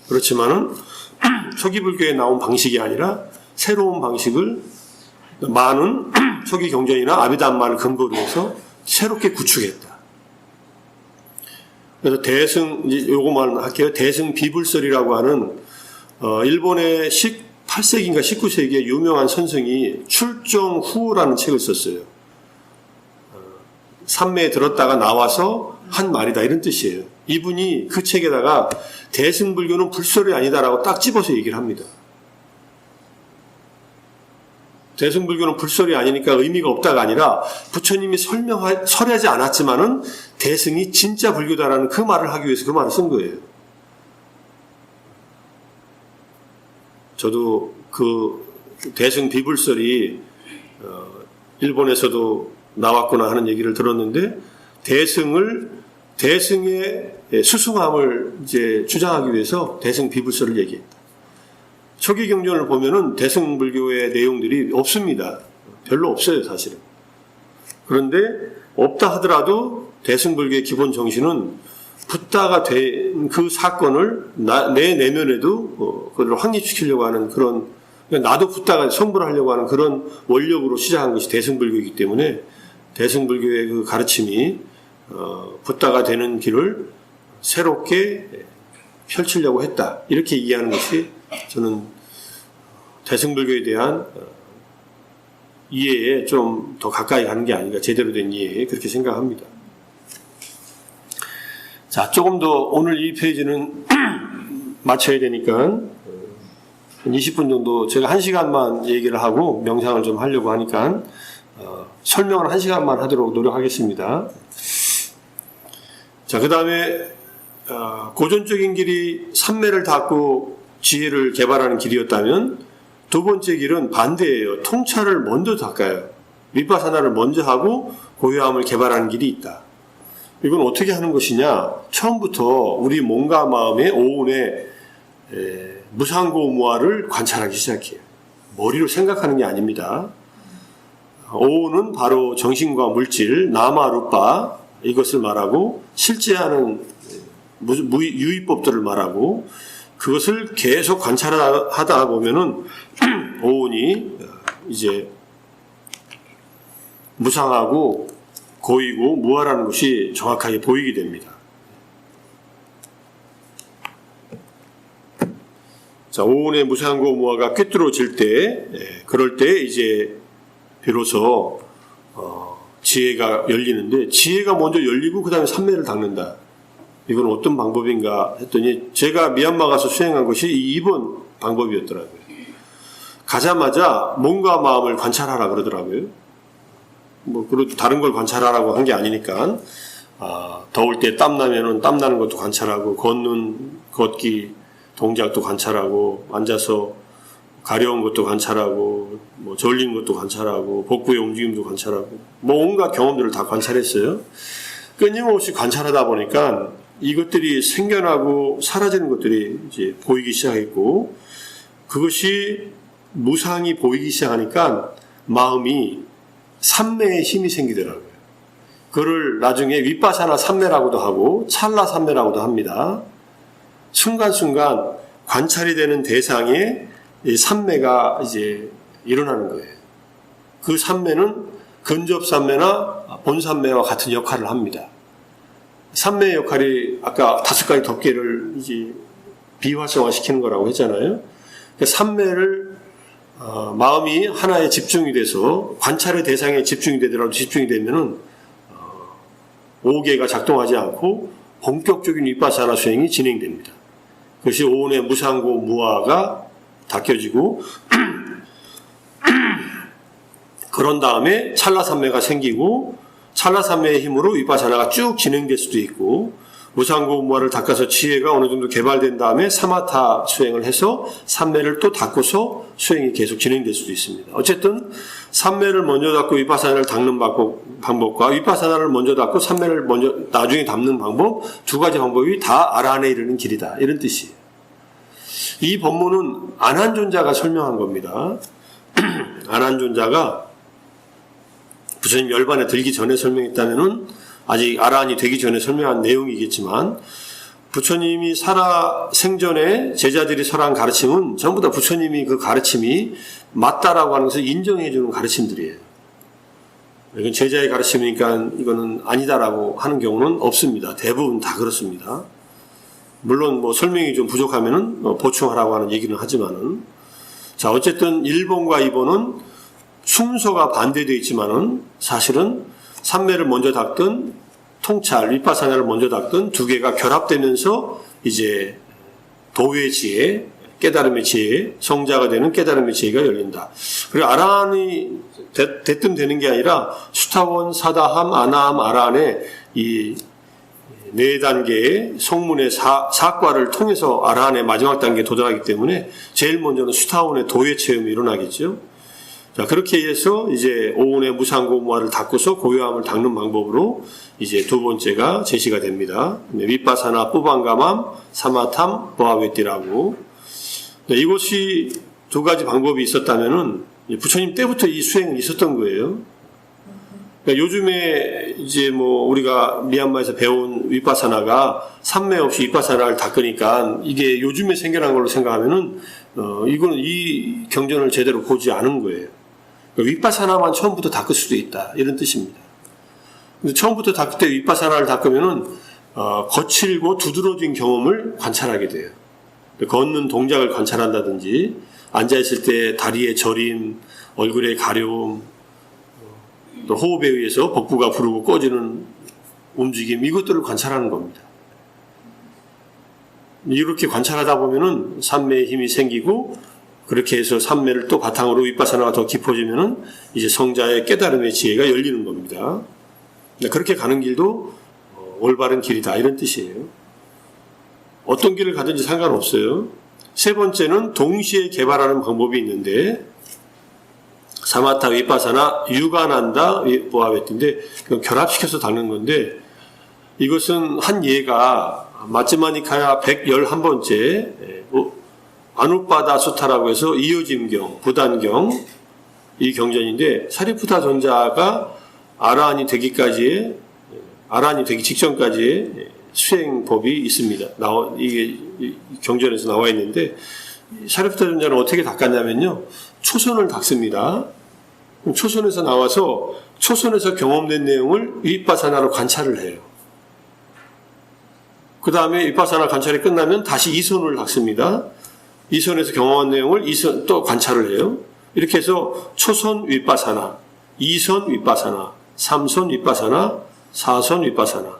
그렇지만은 초기 불교에 나온 방식이 아니라 새로운 방식을 많은 초기 경전이나 아비담마를 근거로 해서 새롭게 구축했다. 그래서 요거만 할게요. 대승 비불설이라고 하는 일본의 18세기인가 19세기의 유명한 선생이 출정후라는 책을 썼어요. 산매에 들었다가 나와서 한 말이다 이런 뜻이에요. 이분이 그 책에다가 대승불교는 불설이 아니다라고 딱 집어서 얘기를 합니다. 대승불교는 불설이 아니니까 의미가 없다가 아니라 부처님이 설하지 않았지만은 대승이 진짜 불교다라는 그 말을 하기 위해서 그 말을 쓴 거예요. 저도 그 대승 비불설이 일본에서도 나왔구나 하는 얘기를 들었는데 대승의 수승함을 이제 주장하기 위해서 대승 비불설을 얘기했다. 초기 경전을 보면은 대승불교의 내용들이 없습니다. 별로 없어요, 사실은. 그런데 없다 하더라도 대승불교의 기본 정신은 붓다가 된 그 사건을 내 내면에도 그걸 확립시키려고 하는 그런, 나도 붓다가 성불을 하려고 하는 그런 원력으로 시작한 것이 대승불교이기 때문에 대승불교의 그 가르침이 붓다가 되는 길을 새롭게 펼치려고 했다. 이렇게 이해하는 것이 저는 대승불교에 대한 이해에 좀 더 가까이 가는 게 아닌가, 제대로 된 이해에 그렇게 생각합니다. 자, 조금 더 오늘 이 페이지는 마쳐야 되니까 한 20분 정도, 제가 1시간만 얘기를 하고 명상을 좀 하려고 하니까 설명을 1시간만 하도록 노력하겠습니다. 자, 그 다음에 고전적인 길이 삼매를 닫고 지혜를 개발하는 길이었다면 두 번째 길은 반대예요. 통찰을 먼저 닦아요. 위파사나를 먼저 하고 고요함을 개발하는 길이 있다. 이건 어떻게 하는 것이냐? 처음부터 우리 몸과 마음의 오온의 무상고무화를 관찰하기 시작해요. 머리로 생각하는 게 아닙니다. 오온은 바로 정신과 물질, 나마루파 이것을 말하고 실제하는 유의법들을 말하고 그것을 계속 관찰하다 보면은 오온이 이제 무상하고 고이고 무아라는 것이 정확하게 보이게 됩니다. 자, 오온의 무상고 무아가 꿰뚫어질 때, 그럴 때 이제 비로소 지혜가 열리는데, 지혜가 먼저 열리고 그 다음에 삼매를 닦는다. 이건 어떤 방법인가 했더니 제가 미얀마 가서 수행한 것이 2번 방법이었더라고요. 가자마자 몸과 마음을 관찰하라 그러더라고요. 그래도 다른 걸 관찰하라고 한 게 아니니까, 더울 때 땀나면은 땀나는 것도 관찰하고, 걷기 동작도 관찰하고, 앉아서 가려운 것도 관찰하고, 졸린 것도 관찰하고, 복부의 움직임도 관찰하고, 온갖 경험들을 다 관찰했어요. 끊임없이 관찰하다 보니까 이것들이 생겨나고 사라지는 것들이 이제 보이기 시작했고, 그것이 무상이 보이기 시작하니까 마음이 삼매의 힘이 생기더라고요. 그를 나중에 위파사나 삼매라고도 하고 찰나 삼매라고도 합니다. 순간순간 관찰이 되는 대상에 삼매가 이제 일어나는 거예요. 그 삼매는 근접 삼매나 본 삼매와 같은 역할을 합니다. 삼매의 역할이 아까 5가지 덮개를 이제 비활성화시키는 거라고 했잖아요. 삼매를 마음이 하나에 집중이 돼서 관찰의 대상에 집중이 되더라도 집중이 되면은 5개가 작동하지 않고 본격적인 위파사나 수행이 진행됩니다. 그것이 오온의 무상고 무아가 닦여지고 그런 다음에 찰나삼매가 생기고 찰나삼매의 힘으로 위파사나가 쭉 진행될 수도 있고 무상고 무아를 닦아서 지혜가 어느 정도 개발된 다음에 사마타 수행을 해서 삼매를 또 닦고서 수행이 계속 진행될 수도 있습니다. 어쨌든 삼매를 먼저 닦고 위파사나를 닦는 방법과 위파사나를 먼저 닦고 삼매를 먼저 나중에 닦는 방법, 2가지 방법이 다 아라한에 이르는 길이다. 이런 뜻이에요. 이 법문은 안한존자가 설명한 겁니다. 안한존자가 부처님 열반에 들기 전에 설명했다면은 아직 아라한이 되기 전에 설명한 내용이겠지만 부처님이 생전에 제자들이 설한 가르침은 전부 다 부처님이 그 가르침이 맞다라고 하는 것을 인정해 주는 가르침들이에요. 이건 제자의 가르침이니까 이거는 아니다라고 하는 경우는 없습니다. 대부분 다 그렇습니다. 물론 설명이 좀 부족하면은 보충하라고 하는 얘기는 하지만은, 자, 어쨌든 1번과 2번은 순서가 반대되어 있지만은 사실은 삼매를 먼저 닦든 통찰, 위파사나를 먼저 닦든 2개가 결합되면서 이제 도회지에 깨달음의 지혜, 성자가 되는 깨달음의 지혜가 열린다. 그리고 아라한이 대뜸 되는 게 아니라 수타원, 사다함, 아나함, 아라한의 이 네 단계의 성문의 사과를 통해서 아라한의 마지막 단계에 도달하기 때문에 제일 먼저는 수타원의 도의 체험이 일어나겠죠. 자, 그렇게 해서 이제 오온의 무상고무화를 닦고서 고요함을 닦는 방법으로 이제 두 번째가 제시가 됩니다. 윗바사나 뿌방가맘, 사마탐, 보아웨띠라고. 이것이 두 가지 방법이 있었다면은 부처님 때부터 이 수행이 있었던 거예요. 그러니까 요즘에 이제 뭐 우리가 미얀마에서 배운 윗바사나가 삼매 없이 윗바사나를 닦으니까 이게 요즘에 생겨난 걸로 생각하면은 이거는 이 경전을 제대로 보지 않은 거예요. 그러니까 윗바사나만 처음부터 닦을 수도 있다 이런 뜻입니다. 근데 처음부터 닦을 때 윗바사나를 닦으면은 거칠고 두드러진 경험을 관찰하게 돼요. 걷는 동작을 관찰한다든지 앉아 있을 때 다리의 저림, 얼굴의 가려움, 또 호흡에 의해서 복부가 부르고 꺼지는 움직임, 이것들을 관찰하는 겁니다. 이렇게 관찰하다 보면은 삼매의 힘이 생기고, 그렇게 해서 삼매를 또 바탕으로 윗바사나가 더 깊어지면은 이제 성자의 깨달음의 지혜가 열리는 겁니다. 그렇게 가는 길도 올바른 길이다 이런 뜻이에요. 어떤 길을 가든지 상관없어요. 세 번째는 동시에 개발하는 방법이 있는데, 사마타 윗바사나 유가난다 보아웨띠인데 결합시켜서 닦는 건데, 이것은 한 예가 마츠마니카야 111번째 아누빠다 수타라고 해서 이어짐경, 부단경 이 경전인데, 사리푸타 전자가 아라한이 되기 직전까지의 수행법이 있습니다. 이게 경전에서 나와 있는데, 사리푸타 전자는 어떻게 닦았냐면요, 초선을 닦습니다. 초선에서 나와서 초선에서 경험된 내용을 윗바사나로 관찰을 해요. 그 다음에 윗바사나 관찰이 끝나면 다시 이선을 닦습니다. 이선에서 경험한 내용을 이선 또 관찰을 해요. 이렇게 해서 초선 윗바사나, 이선 윗바사나, 삼선 윗바사나, 사선 윗바사나,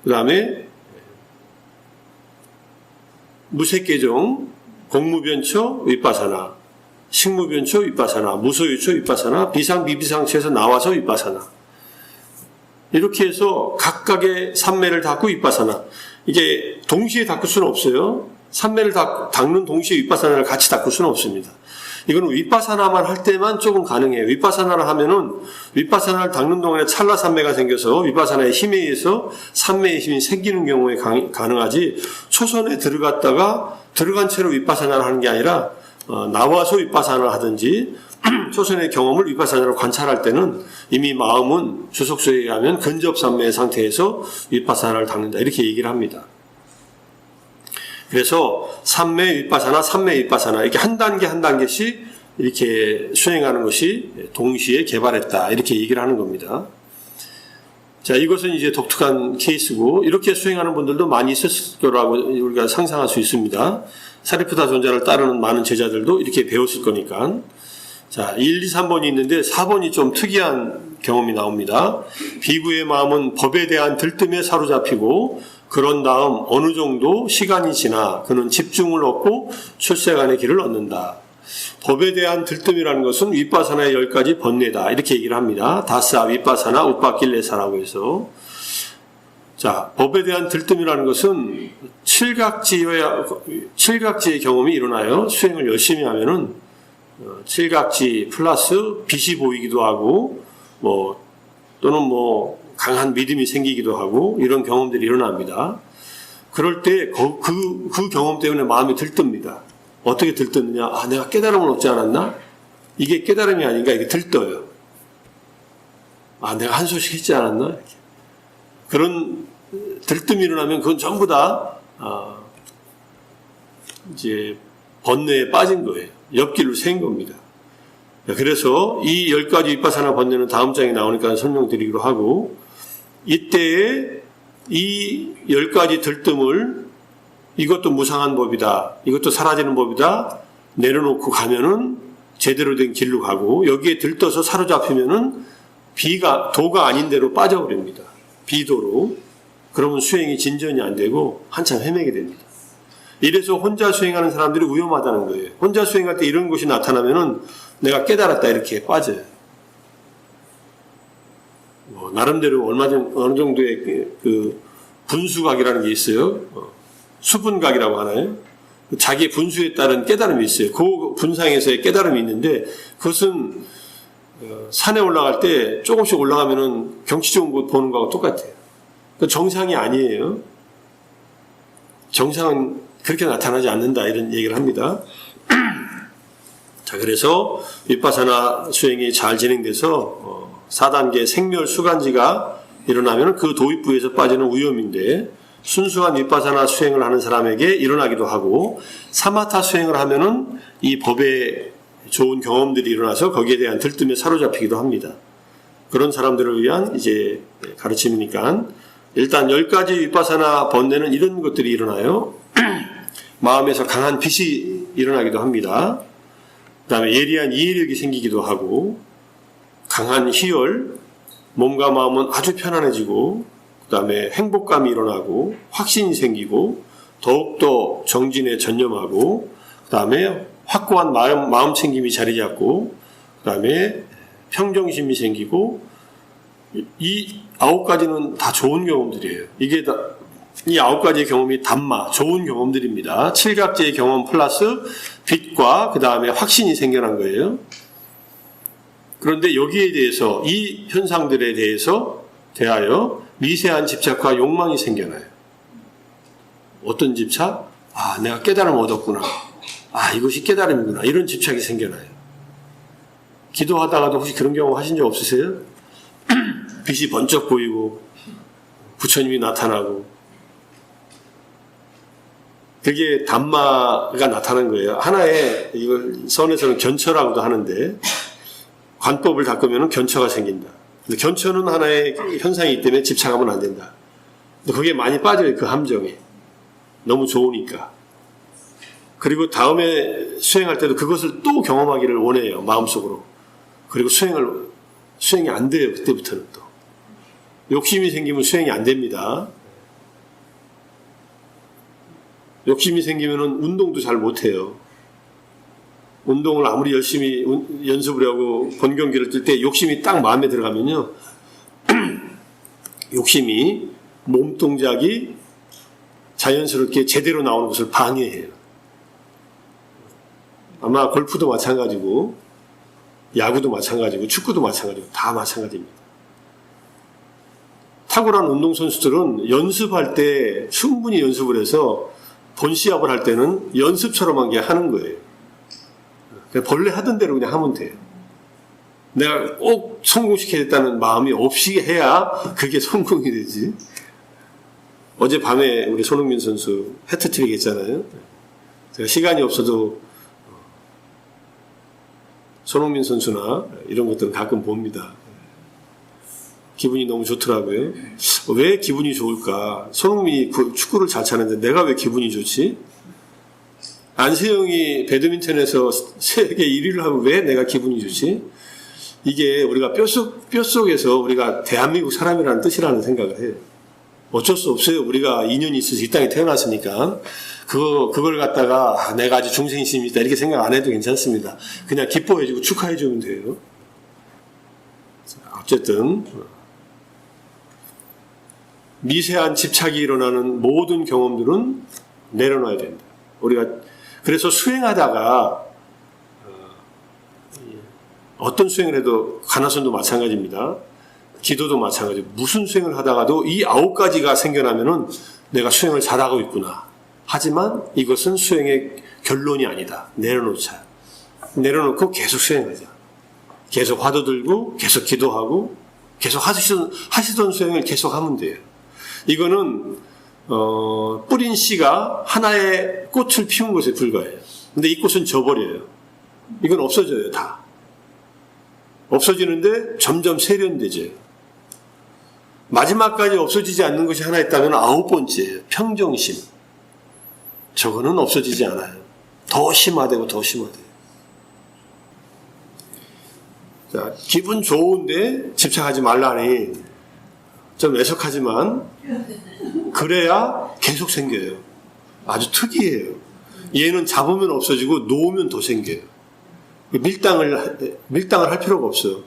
그 다음에 무색계정, 공무변처 윗바사나, 식무변처 윗바사나, 무소유처 윗바사나, 비상비비상처에서 나와서 윗바사나, 이렇게 해서 각각의 삼매를 닦고 윗바사나, 이게 동시에 닦을 수는 없어요. 삼매를 닦는 동시에 윗바사나를 같이 닦을 수는 없습니다. 이거는 윗바사나만 할 때만 조금 가능해요. 윗바사나를 하면은 윗바사나를 닦는 동안에 찰나 삼매가 생겨서 윗바사나의 힘에 의해서 삼매의 힘이 생기는 경우에 가능하지, 초선에 들어간 채로 윗바사나를 하는 게 아니라 나와서 윗바사나를 하든지 초선의 경험을 윗바사나로 관찰할 때는 이미 마음은 주석서에 의하면 근접삼매의 상태에서 윗바사나를 닦는다 이렇게 얘기를 합니다. 그래서 삼매 윗바사나, 삼매 윗바사나 이렇게 한 단계 한 단계씩 이렇게 수행하는 것이 동시에 개발했다 이렇게 얘기를 하는 겁니다. 자, 이것은 이제 독특한 케이스고, 이렇게 수행하는 분들도 많이 있었을 거라고 우리가 상상할 수 있습니다. 사리푸타 존자를 따르는 많은 제자들도 이렇게 배웠을 거니까. 자, 1, 2, 3번이 있는데 4번이 좀 특이한 경험이 나옵니다. 비구의 마음은 법에 대한 들뜸에 사로잡히고, 그런 다음 어느 정도 시간이 지나 그는 집중을 얻고 출세간의 길을 얻는다. 법에 대한 들뜸이라는 것은 윗바사나의 10가지 번뇌다 이렇게 얘기를 합니다. 다사 윗바사나 우빠길레사라고 해서, 자, 법에 대한 들뜸이라는 것은 칠각지의 경험이 일어나요. 수행을 열심히 하면은 칠각지 플러스 빛이 보이기도 하고, 또는 강한 믿음이 생기기도 하고, 이런 경험들이 일어납니다. 그럴 때 그 경험 때문에 마음이 들뜹니다. 어떻게 들떴느냐? 내가 깨달음을 얻지 않았나? 이게 깨달음이 아닌가? 이게 들떠요. 내가 한 소식 했지 않았나? 이렇게. 그런 들뜸이 일어나면 그건 전부 다 이제 번뇌에 빠진 거예요. 옆길로 샌 겁니다. 그래서 이 10가지 윗바사나 번뇌는 다음 장에 나오니까 설명드리기로 하고, 이때에 이 10가지 들뜸을 이것도 무상한 법이다, 이것도 사라지는 법이다 내려놓고 가면은 제대로 된 길로 가고, 여기에 들떠서 사로잡히면은 도가 아닌 데로 빠져버립니다. 비도로. 그러면 수행이 진전이 안 되고 한참 헤매게 됩니다. 이래서 혼자 수행하는 사람들이 위험하다는 거예요. 혼자 수행할 때 이런 것이 나타나면은 내가 깨달았다 이렇게 빠져요. 나름대로 얼마든 어느 정도의 그 분수각이라는 게 있어요. 수분각이라고 하나요? 자기의 분수에 따른 깨달음이 있어요. 그 분상에서의 깨달음이 있는데 그것은 산에 올라갈 때 조금씩 올라가면은 경치 좋은 곳 보는 거하고 똑같아요. 그 정상이 아니에요. 정상은 그렇게 나타나지 않는다 이런 얘기를 합니다. 자, 그래서 윗바사나 수행이 잘 진행돼서 4단계 생멸 수간지가 일어나면 그 도입부에서 빠지는 위험인데 순수한 윗바사나 수행을 하는 사람에게 일어나기도 하고 사마타 수행을 하면은 이 법에 좋은 경험들이 일어나서 거기에 대한 들뜸에 사로잡히기도 합니다. 그런 사람들을 위한 이제 가르침이니까 일단 10가지 윗바사나 번뇌는 이런 것들이 일어나요. 마음에서 강한 빛이 일어나기도 합니다. 그 다음에 예리한 이해력이 생기기도 하고 강한 희열, 몸과 마음은 아주 편안해지고 그 다음에 행복감이 일어나고 확신이 생기고 더욱더 정진에 전념하고 그 다음에 확고한 마음 챙김이 자리 잡고 그 다음에 평정심이 생기고 이 9가지는 다 좋은 경험들이에요. 이 9가지의 경험이 담마, 좋은 경험들입니다. 7각지의 경험 플러스 빛과 그 다음에 확신이 생겨난 거예요. 그런데 여기에 대해서 이 현상들에 대하여 미세한 집착과 욕망이 생겨나요. 어떤 집착? 아, 내가 깨달음을 얻었구나. 아, 이것이 깨달음이구나. 이런 집착이 생겨나요. 기도하다가도 혹시 그런 경험 하신 적 없으세요? 빛이 번쩍 보이고 부처님이 나타나고 그게 담마가 나타난 거예요. 하나의 이걸 선에서는 견처라고도 하는데 관법을 닦으면 견처가 생긴다. 근데 견처는 하나의 현상이기 때문에 집착하면 안 된다. 근데 그게 많이 빠져요. 그 함정에. 너무 좋으니까. 그리고 다음에 수행할 때도 그것을 또 경험하기를 원해요. 마음속으로. 그리고 수행이 안 돼요. 그때부터는 또. 욕심이 생기면 수행이 안 됩니다. 욕심이 생기면 운동도 잘 못해요. 운동을 아무리 열심히 연습을 하고 번경기를 뜰 때 욕심이 딱 마음에 들어가면요. 욕심이 몸 동작이 자연스럽게 제대로 나오는 것을 방해해요. 아마 골프도 마찬가지고 야구도 마찬가지고 축구도 마찬가지고 다 마찬가지입니다. 탁월한 운동선수들은 연습할 때 충분히 연습을 해서 본 시합을 할 때는 연습처럼 하는 거예요. 본래 하던 대로 그냥 하면 돼요. 내가 꼭 성공시켜야겠다는 마음이 없이 해야 그게 성공이 되지. 어젯밤에 우리 손흥민 선수 해트트릭 했잖아요. 제가 시간이 없어도 손흥민 선수나 이런 것들은 가끔 봅니다. 기분이 너무 좋더라고요. 왜 기분이 좋을까? 손흥민이 축구를 잘 차는데 내가 왜 기분이 좋지? 안세영이 배드민턴에서 세계 1위를 하면 왜 내가 기분이 좋지? 이게 우리가 뼛속에서 우리가 대한민국 사람이라는 뜻이라는 생각을 해요. 어쩔 수 없어요. 우리가 인연이 있어서 이 땅에 태어났으니까 그걸 갖다가 내가 아주 중생심이 있다 이렇게 생각 안 해도 괜찮습니다. 그냥 기뻐해주고 축하해주면 돼요. 어쨌든 미세한 집착이 일어나는 모든 경험들은 내려놔야 된다. 우리가 그래서 수행하다가 어떤 수행을 해도 가나선도 마찬가지입니다. 기도도 마찬가지고 무슨 수행을 하다가도 이 9가지가 생겨나면은 내가 수행을 잘하고 있구나. 하지만 이것은 수행의 결론이 아니다. 내려놓자. 내려놓고 계속 수행하자. 계속 화두 들고 계속 기도하고 계속 하시던 수행을 계속 하면 돼요. 이거는 뿌린 씨가 하나의 꽃을 피운 것에 불과해요. 근데 이 꽃은 져버려요. 이건 없어져요. 다. 없어지는데 점점 세련되죠. 마지막까지 없어지지 않는 것이 하나 있다면 9번째예요. 평정심. 저거는 없어지지 않아요. 더 심화되고 더 심화돼요. 자, 기분 좋은데 집착하지 말라니 좀 애석하지만 그래야 계속 생겨요. 아주 특이해요. 얘는 잡으면 없어지고 놓으면 더 생겨요. 밀당을 할 필요가 없어요.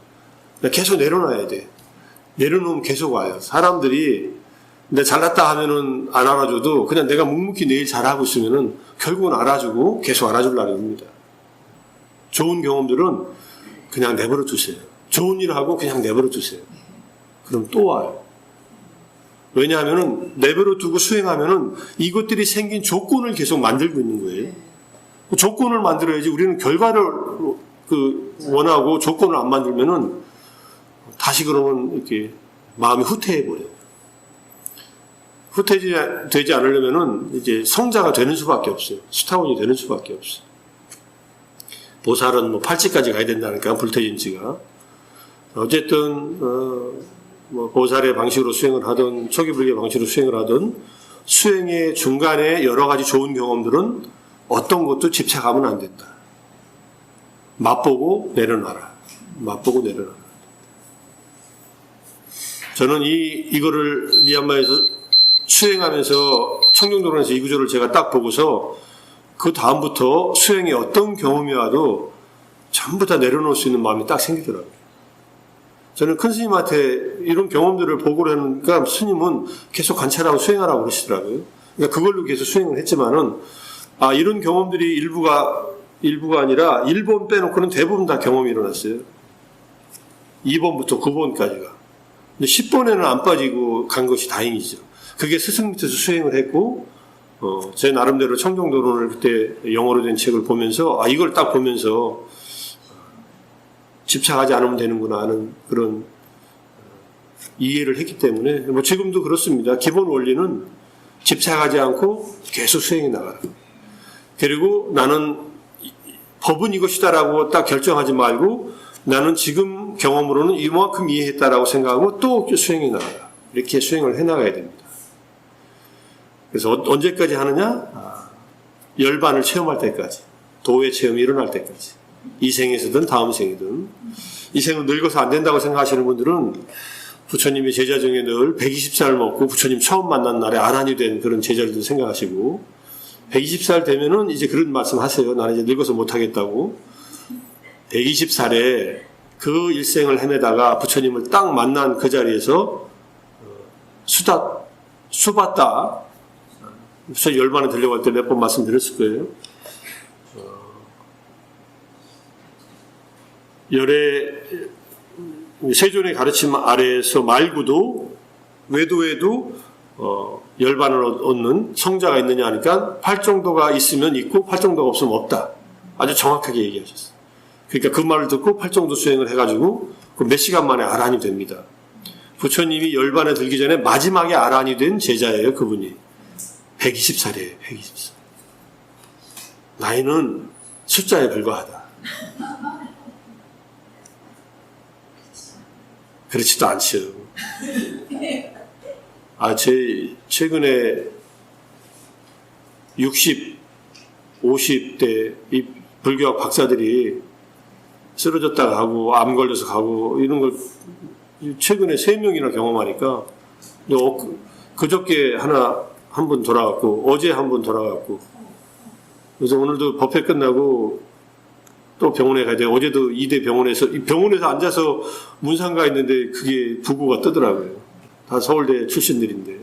그냥 계속 내려놔야 돼. 내려놓으면 계속 와요. 사람들이 내가 잘났다 하면은 안 알아줘도 그냥 내가 묵묵히 내일 잘하고 있으면은 결국은 알아주고 계속 알아주려고 합니다. 좋은 경험들은 그냥 내버려 두세요. 좋은 일 하고 그냥 내버려 두세요. 그럼 또 와요. 왜냐하면은 내버려 두고 수행하면은 이것들이 생긴 조건을 계속 만들고 있는 거예요. 조건을 만들어야지. 우리는 결과를 원하고 조건을 안 만들면은 다시 그러면 이렇게 마음이 후퇴해 버려요. 후퇴되지 않으려면은 이제 성자가 되는 수밖에 없어요. 수타원이 되는 수밖에 없어요. 보살은 뭐 팔찌까지 가야 된다니까, 불퇴진지가. 어쨌든 뭐 보살의 방식으로 수행을 하든 초기 불교 방식으로 수행을 하든 수행의 중간에 여러 가지 좋은 경험들은 어떤 것도 집착하면 안 된다. 맛보고 내려놔라. 맛보고 내려놔라. 저는 이거를 미얀마에서 수행하면서 청정도론에서 이 구조를 제가 딱 보고서 그 다음부터 수행에 어떤 경험이 와도 전부 다 내려놓을 수 있는 마음이 딱 생기더라고요. 저는 큰 스님한테 이런 경험들을 보고를 하니까 스님은 계속 관찰하고 수행하라고 그러시더라고요. 그러니까 그걸로 계속 수행을 했지만은, 이런 경험들이 일부가 아니라 1번 빼놓고는 대부분 다 경험이 일어났어요. 2번부터 9번까지가. 근데 10번에는 안 빠지고 간 것이 다행이죠. 그게 스승 밑에서 수행을 했고, 제 나름대로 청정도론을 그때 영어로 된 책을 보면서, 이걸 딱 보면서, 집착하지 않으면 되는구나 하는 그런 이해를 했기 때문에, 뭐 지금도 그렇습니다. 기본 원리는 집착하지 않고 계속 수행해 나가라. 그리고 나는 법은 이것이다라고 딱 결정하지 말고, 나는 지금 경험으로는 이만큼 이해했다라고 생각하고 또 수행해 나가라. 이렇게 수행을 해 나가야 됩니다. 그래서 언제까지 하느냐? 열반을 체험할 때까지. 도의 체험이 일어날 때까지. 이 생에서든 다음 생이든. 이 생은 늙어서 안 된다고 생각하시는 분들은 부처님의 제자 중에 늘 120살 먹고 부처님 처음 만난 날에 아란이 된 그런 제자들도 생각하시고, 120살 되면은 이제 그런 말씀 하세요. 나는 이제 늙어서 못하겠다고. 120살에 그 일생을 헤매다가 부처님을 딱 만난 그 자리에서 수받다. 부처 열반에 들려갈 때 몇 번 말씀드렸을 거예요. 열의 세존의 가르침 아래에서 말고도 외도에도 열반을 얻는 성자가 있느냐 하니까 8정도가 있으면 있고 8정도가 없으면 없다. 아주 정확하게 얘기하셨어요. 그러니까 그 말을 듣고 8정도 수행을 해가지고 그 몇 시간 만에 아란이 됩니다. 부처님이 열반에 들기 전에 마지막에 아란이 된 제자예요. 그분이 120살이에요. 120살. 나이는 숫자에 불과하다. 그렇지도 않죠. 최근에 60, 50대 이 불교학 박사들이 쓰러졌다가 가고 암 걸려서 가고 이런 걸 최근에 3명이나 경험하니까, 그저께 한 분 돌아갔고 어제 한 분 돌아갔고, 그래서 오늘도 법회 끝나고 또 병원에 가야 돼. 어제도 이대 병원에서 앉아서 문상가 있는데 그게 부고가 뜨더라고요. 다 서울대 출신들인데.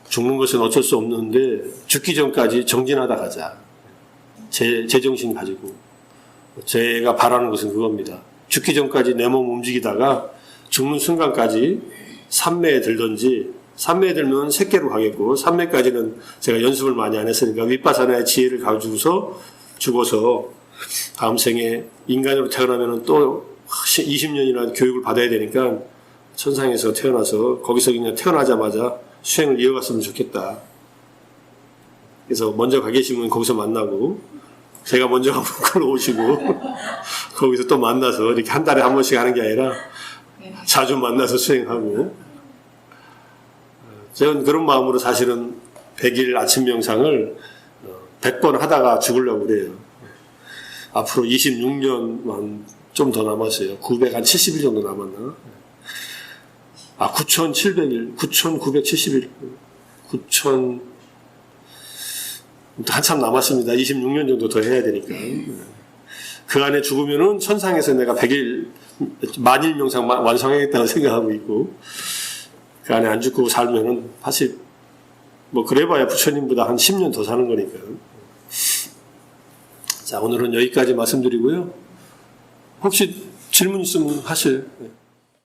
죽는 것은 어쩔 수 없는데 죽기 전까지 정진하다 가자. 제정신 가지고. 제가 바라는 것은 그겁니다. 죽기 전까지 내 몸 움직이다가 죽는 순간까지 삼매에 들든지, 삼매에 들면 색계로 가겠고, 삼매까지는 제가 연습을 많이 안 했으니까 윗바사나의 지혜를 가지고서 죽어서 다음 생에 인간으로 태어나면 또 20년이나 교육을 받아야 되니까 천상에서 태어나서 거기서 그냥 태어나자마자 수행을 이어갔으면 좋겠다. 그래서 먼저 가 계시면 거기서 만나고, 제가 먼저 가면 그걸 오시고 거기서 또 만나서 이렇게 한 달에 한 번씩 하는 게 아니라 자주 만나서 수행하고, 저는 그런 마음으로 사실은 100일 아침 명상을 100번 하다가 죽으려고 그래요. 앞으로 26년만 좀 더 남았어요. 970일 정도 남았나? 9,700일, 9,970일, 9,000, 한참 남았습니다. 26년 정도 더 해야 되니까. 그 안에 죽으면은 천상에서 내가 100일, 만일 명상 완성하겠다고 생각하고 있고, 그 안에 안 죽고 살면은 사실, 뭐, 그래봐야 부처님보다 한 10년 더 사는 거니까. 자, 오늘은 여기까지 말씀드리고요. 혹시 질문 있으면 하실.